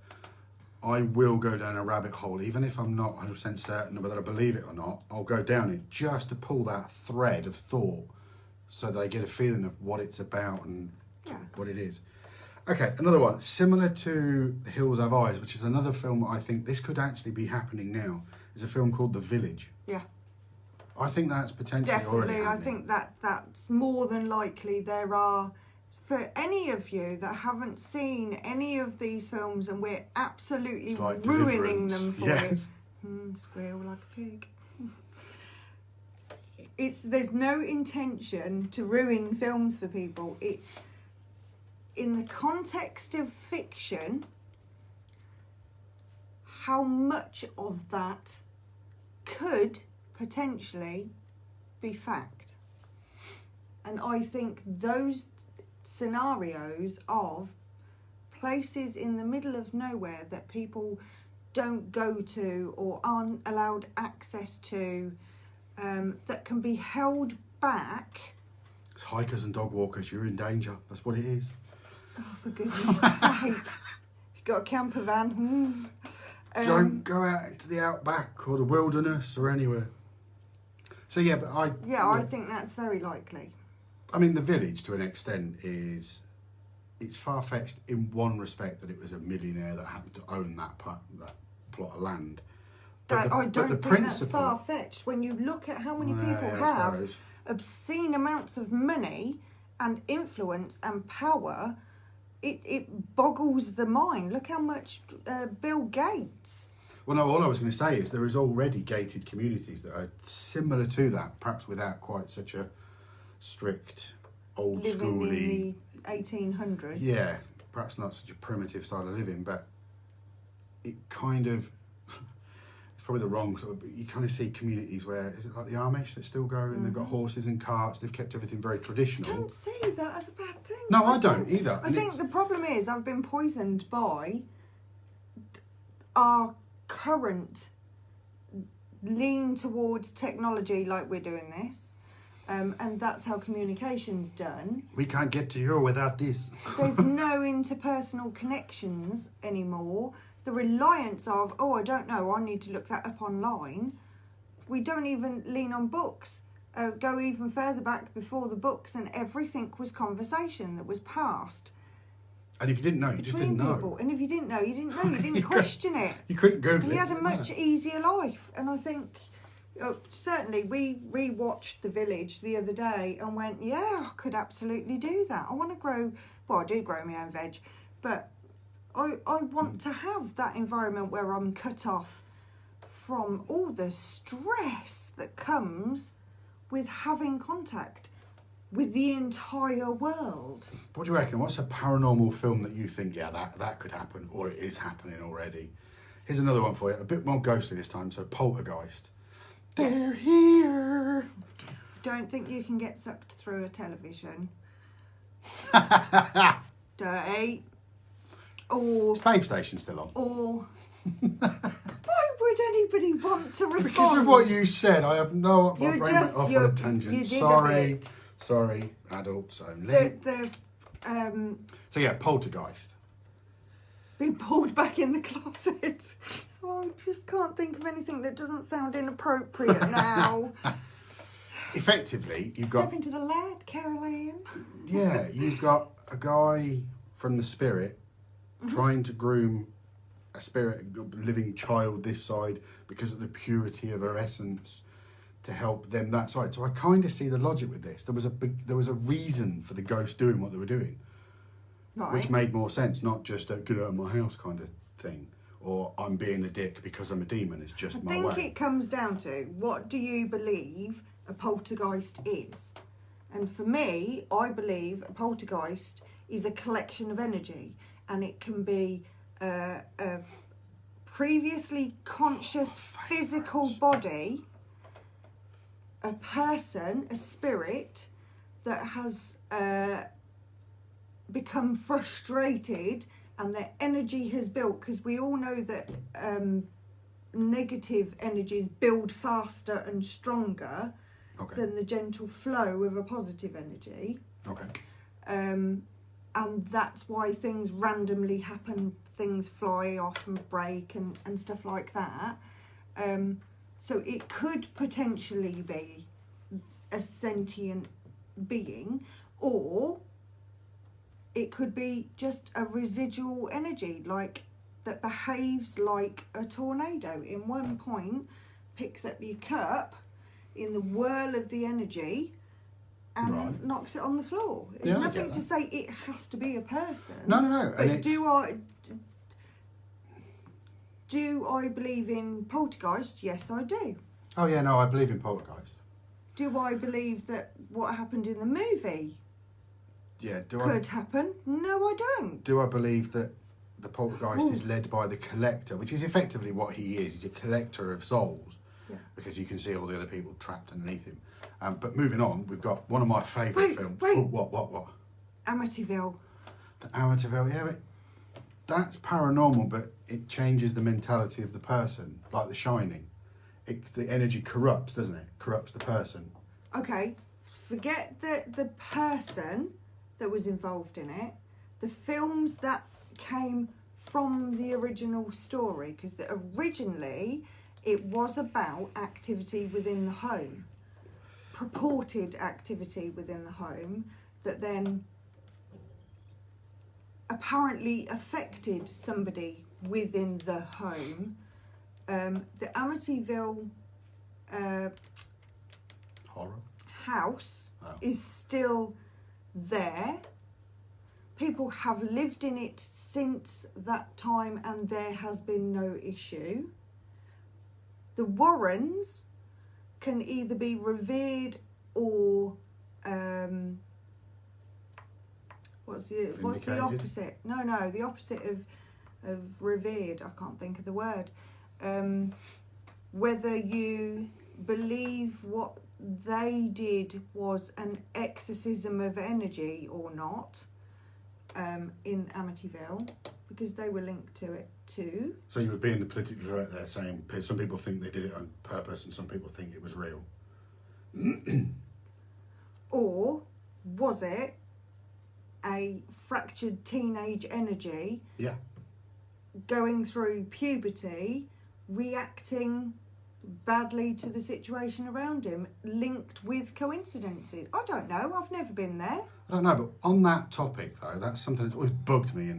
I will go down a rabbit hole, even if I'm not 100% certain whether I believe it or not. I'll go down it just to pull that thread of thought so that I get a feeling of what it's about and what it is. Okay, another one. Similar to The Hills Have Eyes, which is another film that I think this could actually be happening now, is a film called The Village. Yeah. I think that's potentially already happening. I think that's more than likely. There are... For any of you that haven't seen any of these films, and we're absolutely ruining them for you. Squeal like a pig. There's no intention to ruin films for people. It's in the context of fiction, how much of that could potentially be fact. And I think those scenarios of places in the middle of nowhere that people don't go to or aren't allowed access to, that can be held back. It's hikers and dog walkers, you're in danger. That's what it is. Oh, for goodness sake. You've got a camper van. Don't go out into the outback or the wilderness or anywhere. So I think that's very likely. I mean, The Village, to an extent, it's far-fetched in one respect, that it was a millionaire that happened to own that plot of land. I don't think that's far-fetched. When you look at how many people have obscene amounts of money and influence and power, it boggles the mind. Look how much Bill Gates... Well, no, all I was going to say is there is already gated communities that are similar to that, perhaps without quite such a strict, old-schooly... Living in the 1800s. Yeah, perhaps not such a primitive style of living, but it kind of... It's probably the wrong sort of... You kind of see communities where... Is it like the Amish that still go and they've got horses and carts, they've kept everything very traditional. I don't see that as a bad thing. No, I don't either. I think the problem is I've been poisoned by our current lean towards technology, like we're doing this, And that's how communication's done. We can't get to you without this. There's no interpersonal connections anymore. The reliance of, I don't know, I need to look that up online. We don't even lean on books. Go even further back before the books, and everything was conversation that was passed. And if you didn't know, you just didn't know. People. And if you didn't know, you didn't know. You didn't question it. You couldn't Google and it. You had a much easier life. And I think, certainly, we rewatched The Village the other day and went, yeah, I could absolutely do that. I want to grow, well, I do grow my own veg, but I want to have that environment where I'm cut off from all the stress that comes with having contact with the entire world. What do you reckon? What's a paranormal film that you think, yeah, that could happen, or it is happening already? Here's another one for you, a bit more ghostly this time, so Poltergeist. They're here. Don't think you can get sucked through a television. Dirty. Or... Space Station still on? Or... Why would anybody want to respond? Because of what you said, I have no... My brain went off on a tangent. Sorry, adults only. So yeah, Poltergeist. Been pulled back in the closet. I just can't think of anything that doesn't sound inappropriate now. Effectively, you've got... Step into the lad, Caroline. Yeah, you've got a guy from the spirit trying to groom a spirit, a living child this side because of the purity of her essence to help them that side. So I kind of see the logic with this. There was a reason for the ghost doing what they were doing, Right. which made more sense, not just a get out of my house kind of thing, or I'm being a dick because I'm a demon. It's just my way. I think it comes down to, what do you believe a poltergeist is? And for me, I believe a poltergeist is a collection of energy, and it can be a previously conscious physical body, a person, a spirit that has become frustrated and their energy has built, because we all know that negative energies build faster and stronger than the gentle flow of a positive energy. Okay. And that's why things randomly happen, things fly off and break and stuff like that. So it could potentially be a sentient being, or it could be just a residual energy, like that behaves like a tornado. In one point, picks up your cup in the whirl of the energy and knocks it on the floor. There's nothing to say it has to be a person. No. But And do I believe in poltergeist? Yes, I do. Oh yeah, no, I believe in poltergeist. Do I believe that what happened in the movie could happen? No, I don't. Do I believe that the poltergeist is led by the collector, which is effectively what he is? He's a collector of souls, because you can see all the other people trapped underneath him. But moving on, we've got one of my favourite films. Wait. Oh, what? Amityville. The Amityville, yeah, but that's paranormal, but it changes the mentality of the person, like The Shining. The energy corrupts, doesn't it? Corrupts the person. Okay, forget the person that was involved in it. The films that came from the original story, because originally it was about activity within the home, purported activity within the home that then apparently affected somebody within the home. The Amityville Horror house is still there. People have lived in it since that time and there has been no issue. The Warrens can either be revered or what's the opposite? No, the opposite of revered. I can't think of the word. Whether you believe what they did was an exorcism of energy or not, in Amityville, because they were linked to it too. So you would be in the politically correct there, saying some people think they did it on purpose and some people think it was real. Or was it a fractured teenage energy Yeah. going through puberty, reacting badly to the situation around him, linked with coincidences? I don't know. I've never been there. I don't know, but on that topic though, that's something that's always bugged me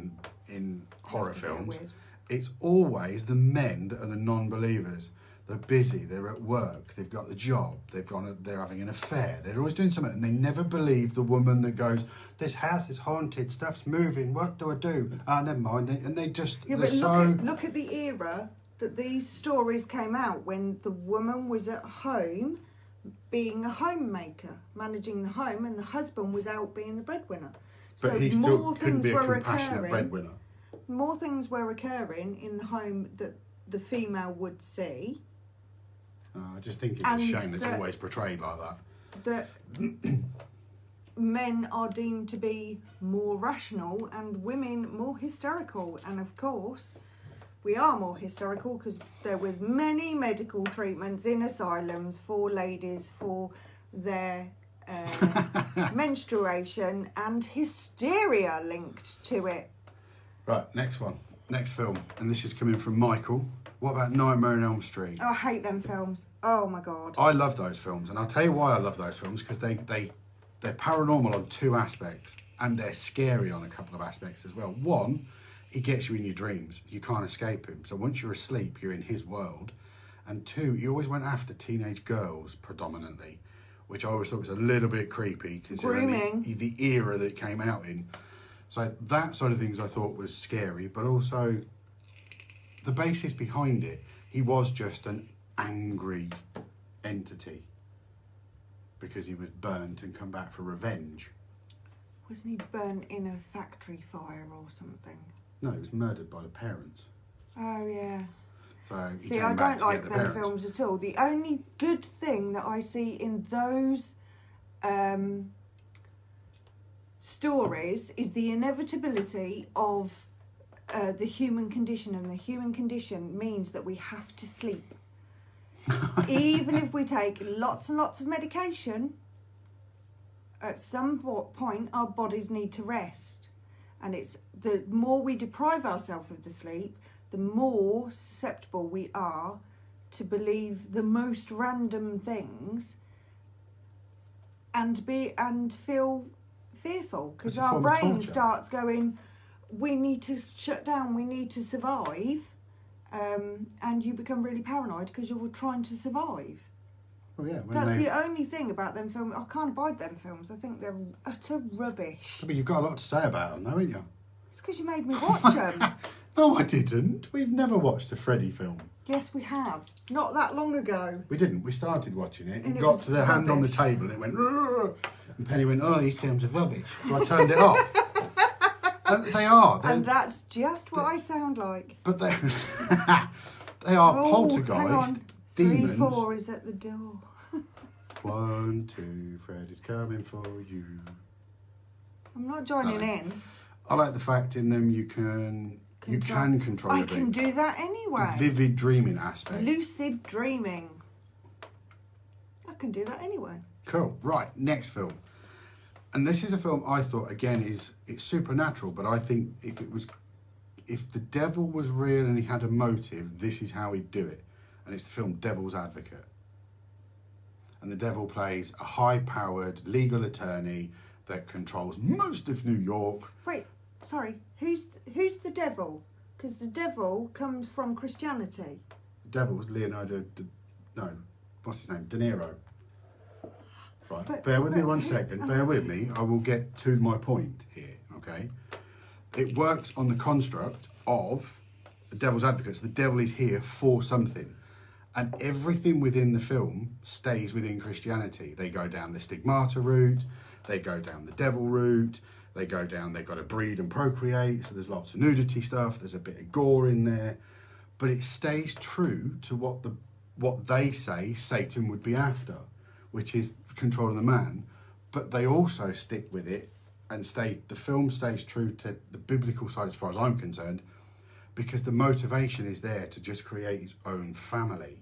in horror That's a bit films. weird. It's always the men that are the non-believers. They're busy, they're at work, they've got the job, they're having an affair, they're always doing something, and they never believe the woman that goes, "This house is haunted, stuff's moving, what do I do? Ah, never mind." And they just, Yeah, they're but look at the era that these stories came out, when the woman was at home being a homemaker, managing the home, and the husband was out being the breadwinner. But So he still more couldn't things be a were compassionate occurring. breadwinner. More things were occurring in the home that the female would see. I just think it's a And shame that it's the- always portrayed like that. That men are deemed to be more rational and women more hysterical. And of course, we are more hysterical because there was many medical treatments in asylums for ladies for their menstruation, and hysteria linked to it. Right, next film, and this is coming from Michael. What about Nightmare on Elm Street? I hate them films. Oh my god. I love those films, and I'll tell you why I love those films, because they're paranormal on two aspects, and they're scary on a couple of aspects as well. One, he gets you in your dreams. You can't escape him. So once you're asleep, you're in his world. And two, he always went after teenage girls predominantly, which I always thought was a little bit creepy, considering the era that it came out in. So that side of things I thought was scary, but also the basis behind it, he was just an angry entity because he was burnt and come back for revenge. Wasn't he burnt in a factory fire or something? No, he was murdered by the parents. Oh yeah. So he See, came I back don't to like get the them parents. films at all. The only good thing that I see in those stories is the inevitability of the human condition, and the human condition means that we have to sleep. Even if we take lots and lots of medication, at some point our bodies need to rest. And it's the more we deprive ourselves of the sleep, the more susceptible we are to believe the most random things and feel fearful, because It's a our form of brain torture. starts going, we need to shut down, we need to survive, and you become really paranoid because you're trying to survive. Well, yeah. That's the only thing about them films. I can't abide them films. I think they're utter rubbish. But you've got a lot to say about them, though, haven't you? It's because you made me watch them. No, I didn't. We've never watched a Freddy film. Yes, we have. Not that long ago. We didn't. We started watching it. And It it got was to the hand on the rubbish. table and it went, "Rrrr," and Penny went, "Oh, these films are rubbish." So I turned it off. And they are. And that's just what I sound like. But they they are Oh, poltergeist hang on. demons. 3-4 is at the door. 1, 2, Freddy's coming for you. I'm not joining No. in. I like the fact in them you can control I your can dreams. do that The anyway. vivid dreaming aspect. Lucid dreaming. I can do that anyway. Cool. Right, next film. And this is a film I thought again it's supernatural, but I think if the devil was real and he had a motive, this is how he'd do it. And it's the film Devil's Advocate. And the devil plays a high-powered legal attorney that controls most of New York. Wait, sorry. Who's the devil? Because the devil comes from Christianity. The devil was what's his name? De Niro. Right, But- bear with me but- 1 second. Bear with me. I will get to my point here, okay? It works on the construct of the devil's advocates. The devil is here for something. And everything within the film stays within Christianity. They go down the stigmata route. They go down the devil route. They've got to breed and procreate. So there's lots of nudity stuff. There's a bit of gore in there. But it stays true to what they say Satan would be after, which is controlling the man. But they also stick with it and the film stays true to the biblical side as far as I'm concerned, because the motivation is there to just create his own family.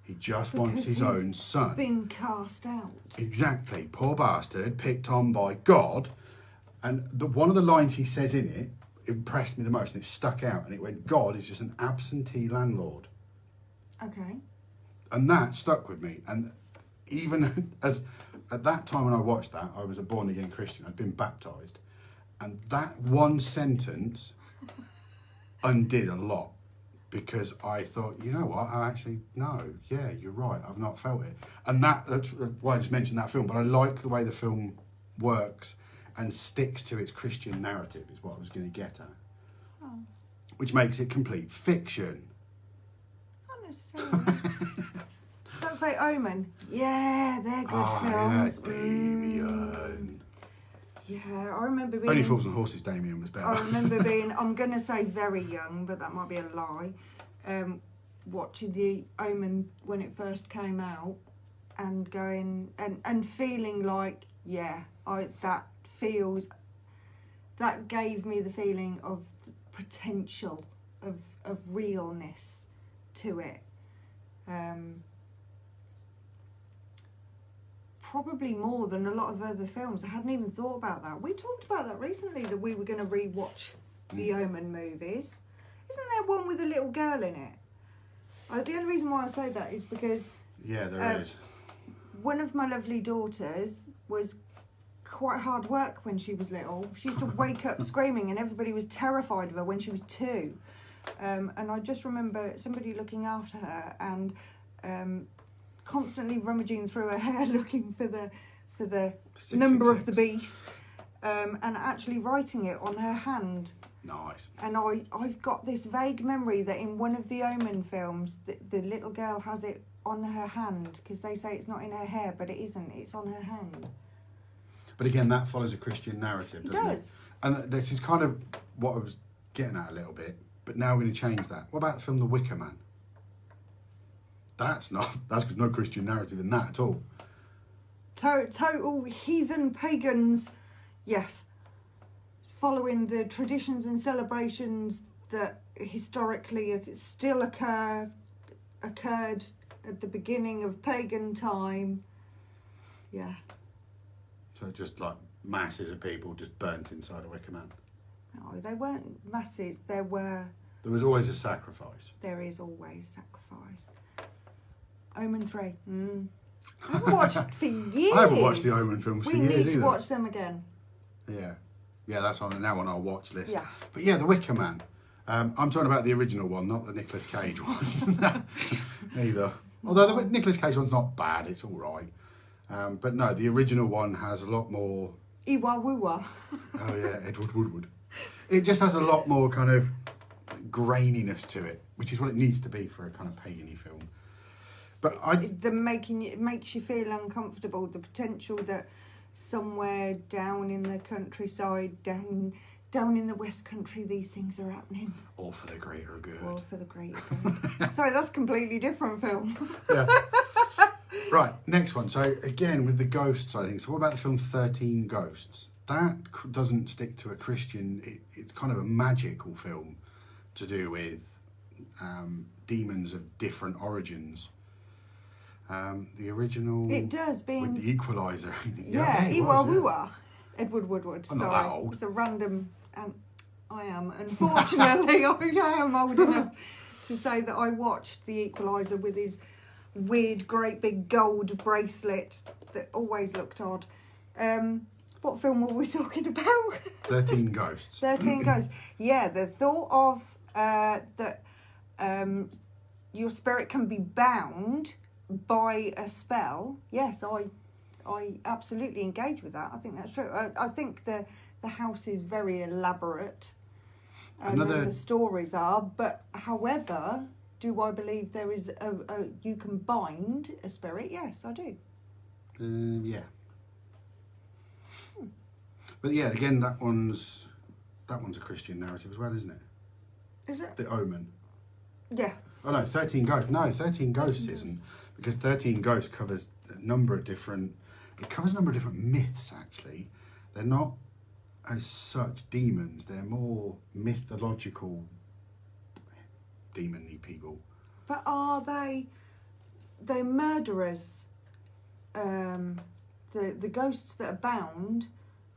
He just wants his own son. Been cast out. Exactly. Poor bastard, picked on by God. And one of the lines he says in it impressed me the most, and it stuck out, and it went, God is just an absentee landlord. Okay. And that stuck with me. And even as at that time when I watched that, I was a born-again Christian. I'd been baptised. And that one sentence undid a lot, because I thought, you know what, I actually, no, yeah, you're right, I've not felt it. And that's why I just mentioned that film, but I like the way the film works and sticks to its Christian narrative, is what I was going to get at. Oh. Which makes it complete fiction. Not necessarily. Does that say Omen? Yeah, they're good films. Yeah, Damien. Yeah, I remember being... Only Fools and Horses, Damien was better. I remember being, I'm going to say very young, but that might be a lie, watching the Omen when it first came out and going, and feeling like, yeah, that gave me the feeling of the potential of realness to it. Probably more than a lot of other films. I hadn't even thought about that. We talked about that recently, that we were going to re-watch the Omen movies. Isn't there one with a little girl in it? The only reason why I say that is because... Yeah, there is. One of my lovely daughters was quite hard work when she was little. She used to wake up screaming, and everybody was terrified of her when she was 2. And I just remember somebody looking after her and... constantly rummaging through her hair looking for the number of the beast, and actually writing it on her hand. Nice. And I've got this vague memory that in one of the Omen films, the little girl has it on her hand, because they say it's not in her hair, but it isn't. It's on her hand. But again, that follows a Christian narrative, doesn't it? It does. And this is kind of what I was getting at a little bit, but now we're going to change that. What about the film The Wicker Man? That's no Christian narrative in that at all. Total heathen pagans, yes. Following the traditions and celebrations that historically still occurred at the beginning of pagan time. Yeah. So just like masses of people just burnt inside a Wicker Man. No, they weren't masses. There was always a sacrifice. There is always sacrifice. Omen 3. I haven't watched for years. I haven't watched the Omen films for years either. We need to watch them again. Yeah. Yeah, that's now on our watch list. Yeah. But yeah, The Wicker Man. I'm talking about the original one, not the Nicolas Cage one. Either. Although the Nicolas Cage one's not bad, it's all right. But no, the original one has a lot more... Iwa Woowa. Oh yeah, Edward Woodward. It just has a lot more kind of graininess to it, which is what it needs to be for a kind of pagan-y film. But it makes you feel uncomfortable. The potential that somewhere down in the countryside, down in the West Country, these things are happening. All for the greater good. All for the greater good. Sorry, that's a completely different film. Yeah. Right, next one. So again, with the ghost side of things. So what about the film 13 Ghosts? That doesn't stick to a Christian. It's kind of a magical film to do with demons of different origins. The original... It does, being... With the Equalizer. Yeah, Iwa Woowa. Edward Woodward. I'm Sorry. not that old. It's a random... I am. Unfortunately, I am old enough to say that I watched The Equalizer with his weird, great big gold bracelet that always looked odd. What film were we talking about? 13 Ghosts. 13 Ghosts. Yeah, the thought of that your spirit can be bound by a spell. Yes, I absolutely engage with that. I think that's true. I think the house is very elaborate. And the stories are, but however, do I believe there is you can bind a spirit? Yes, I do. Yeah. But yeah, again, that one's a Christian narrative as well, isn't it? Is it? The Omen. Yeah. Oh no, 13 Ghosts. No, 13 Ghosts isn't, because 13 Ghosts covers a number of different myths actually. They're not as such demons, they're more mythological demon-y people. But are they they're murderers. The ghosts that are bound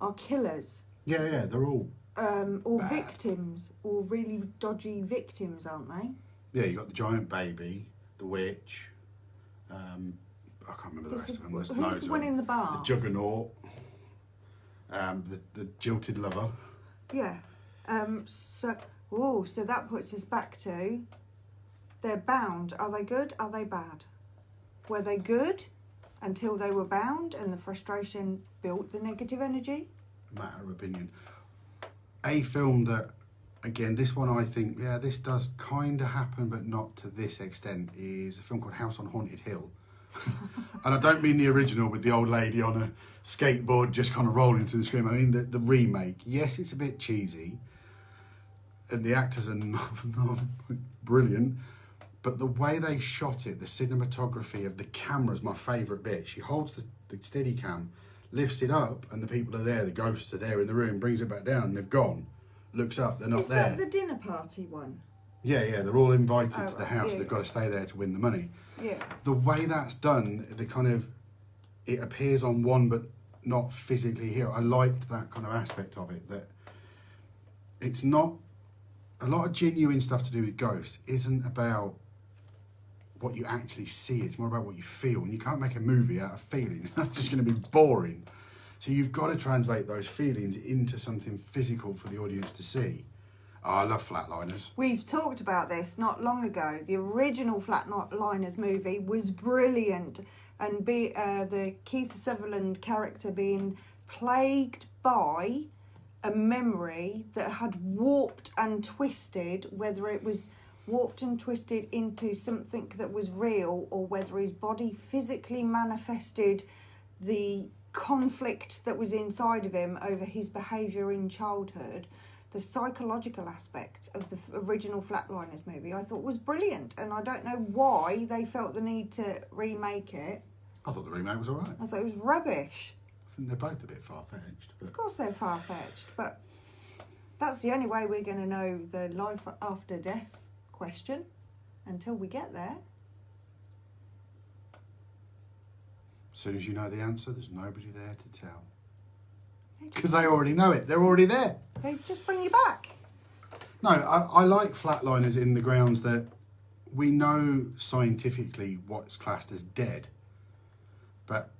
are killers. Yeah, they're all. Or bad. victims, or really dodgy victims, aren't they? Yeah, you got the giant baby, the witch. I can't remember the rest of them. There's Who's loads the of one them. in the bar? The juggernaut. The jilted lover. Yeah. So that puts us back to, they're bound. Are they good? Are they bad? Were they good until they were bound and the frustration built the negative energy? Matter of opinion. A film that, again, this one I think, yeah, this does kind of happen, but not to this extent, is a film called House on Haunted Hill. And I don't mean the original with the old lady on a skateboard just kind of rolling to the screen. I mean the remake. Yes, it's a bit cheesy, and the actors are not brilliant, but the way they shot it, the cinematography of the camera is my favourite bit. She holds the steady cam, lifts it up, and the people are there, the ghosts are there in the room, brings it back down, and they've gone. Looks up, they're not there. Is that the dinner party one? Yeah, they're all invited to the right, house. yeah, They've got to stay there to win the money. Yeah. The way that's done, it appears on one but not physically here. I liked that kind of aspect of it, that it's not, a lot of genuine stuff to do with ghosts isn't about what you actually see, it's more about what you feel. And you can't make a movie out of feelings. That's just going to be boring. So you've got to translate those feelings into something physical for the audience to see. Oh, I love Flatliners. We've talked about this not long ago. The original Flatliners movie was brilliant, and the Keith Sutherland character being plagued by a memory that had warped and twisted, whether it was warped and twisted into something that was real or whether his body physically manifested the conflict that was inside of him over his behaviour in childhood. The psychological aspect of the original Flatliners movie I thought was brilliant, and I don't know why they felt the need to remake it. I thought the remake was alright. I thought it was rubbish. I think they're both a bit far-fetched. But Of course they're far-fetched, but that's the only way we're going to know the life after death question until we get there. as soon as you know the answer, there's nobody there to tell. Because they already know it. They're already there. They just bring you back. No, I like Flatliners in the grounds that we know scientifically what's classed as dead, but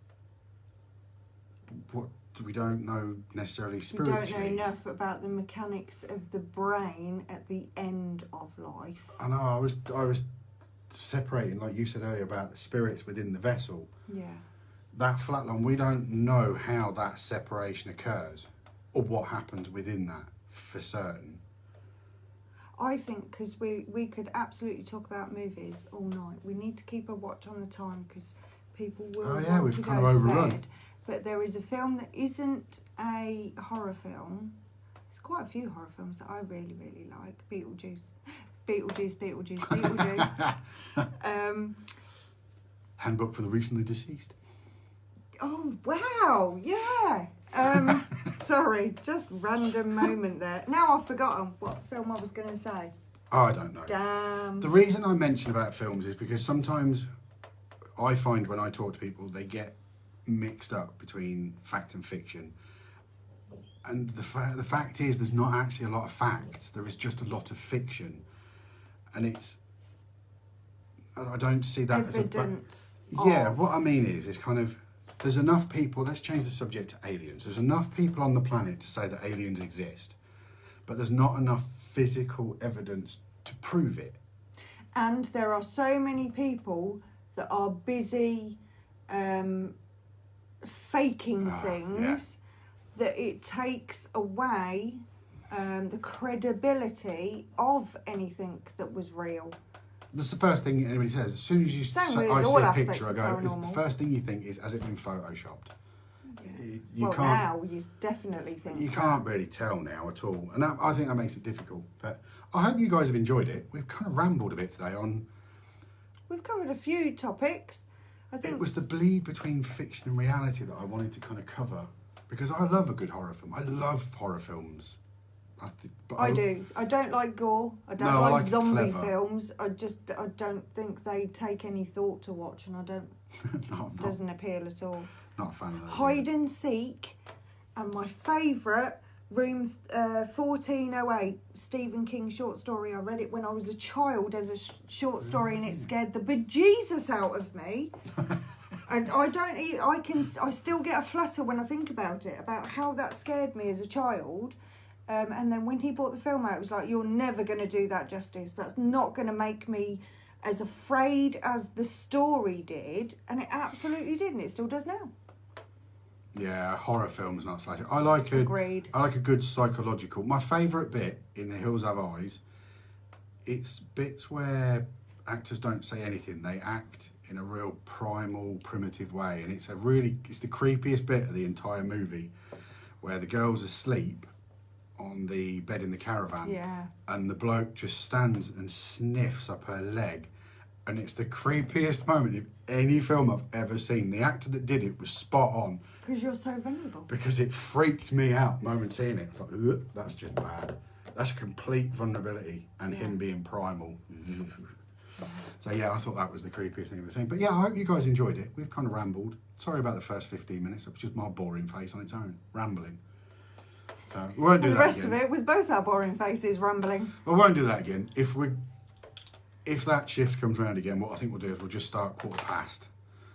what we don't know necessarily We spiritually. don't know enough about the mechanics of the brain at the end of life. I know. I was separating, like you said earlier, about the spirits within the vessel. Yeah. That flatline, we don't know how that separation occurs or what happens within that for certain. I think because we could absolutely talk about movies all night. We need to keep a watch on the time because people will want we've to kind go of to overrun. bed. But there is a film that isn't a horror film. There's quite a few horror films that I really, really like. Beetlejuice. Handbook for the recently deceased. Oh, wow. Yeah. Sorry, just random moment there. Now I've forgotten what film I was going to say. I don't know. Damn. The reason I mention about films is because sometimes I find when I talk to people, they get mixed up between fact and fiction. And the fact is, there's not actually a lot of facts. There is just a lot of fiction. And I don't see that Evidence. Yeah, what I mean is kind of, there's enough people, let's change the subject to aliens. There's enough people on the planet to say that aliens exist, but there's not enough physical evidence to prove it. And there are so many people that are busy faking things that it takes away the credibility of anything that was real. That's the first thing anybody says. As soon as you Same say, with I see all a aspects picture, I of go, paranormal. the first thing you think is, has it been photoshopped? You Well, can't, now you definitely think you that. can't really tell now at all. And I think that makes it difficult. But I hope you guys have enjoyed it. We've kind of rambled a bit today on... We've covered a few topics. I think It was the bleed between fiction and reality that I wanted to kind of cover. Because I love a good horror film. I love horror films. I do. I don't like gore. I don't No, I like like zombie clever. films. I don't think they take any thought to watch, and I don't. Doesn't appeal at all. Not a fan of those. Hide and Seek, and my favourite, Room 1408, Stephen King short story. I read it when I was a child as a short story, and it scared the bejesus out of me. And I still get a flutter when I think about it, about how that scared me as a child. And then when he brought the film out, it was like, you're never going to do that justice. That's not going to make me as afraid as the story did. And it absolutely did, and it still does now. Yeah, horror films, not slasher. I like a good psychological. My favourite bit in The Hills Have Eyes, it's bits where actors don't say anything. They act in a real primal, primitive way. And it's the creepiest bit of the entire movie, where the girl's asleep on the bed in the caravan. Yeah. And the bloke just stands and sniffs up her leg. And it's the creepiest moment of any film I've ever seen. The actor that did it was spot on. Because you're so vulnerable. Because it freaked me out the moment seeing it. It's like, ugh, that's just bad. That's complete vulnerability and him being primal. So yeah, I thought that was the creepiest thing I've ever seen. But yeah, I hope you guys enjoyed it. We've kind of rambled. Sorry about the first 15 minutes. It was just my boring face on its own, rambling. So we won't do that again. The rest of it was both our boring faces rambling. We won't do that again. If that shift comes round again, what I think we'll do is we'll just start 1:15.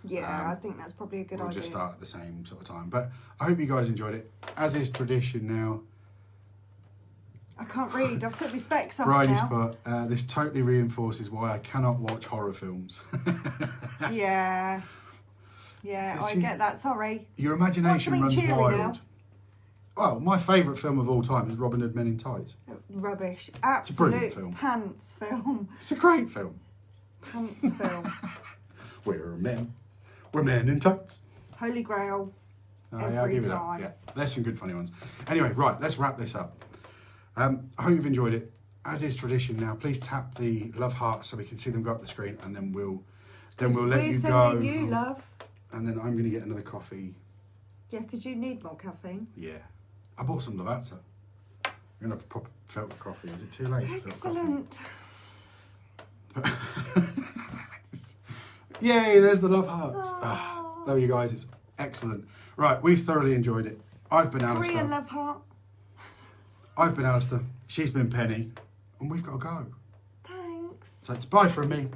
Yeah, I think that's probably a good idea. We'll just start at the same sort of time. But I hope you guys enjoyed it. As is tradition now. I can't read. I've took my specs off Bridie's now. put, this totally reinforces why I cannot watch horror films. Yeah. Yeah, I get that. Sorry. Your imagination Want runs something cheery wild. now? Well, my favourite film of all time is Robin Hood Men in Tights. Rubbish. It's a brilliant Absolute film. pants film. It's a great film. Pants film. We're men. We're men in tights. Holy Grail. Yeah, I'll Every give it time. up. Yeah, there's some good funny ones. Anyway, right, let's wrap this up. I hope you've enjoyed it. As is tradition now, please tap the love heart so we can see them go up the screen, and then we'll let you go. We're sending you love. And then I'm going to get another coffee. Yeah, because you need more caffeine. Yeah. I bought some Lavazza. I'm going to proper filter coffee. Is it too late? to filter coffee? Excellent. Yay, there's the love hearts. There you guys. It's excellent. Right, we've thoroughly enjoyed it. I've been Alistair. Korean love heart. I've been Alistair. She's been Penny. And we've got to go. Thanks. So it's bye from me.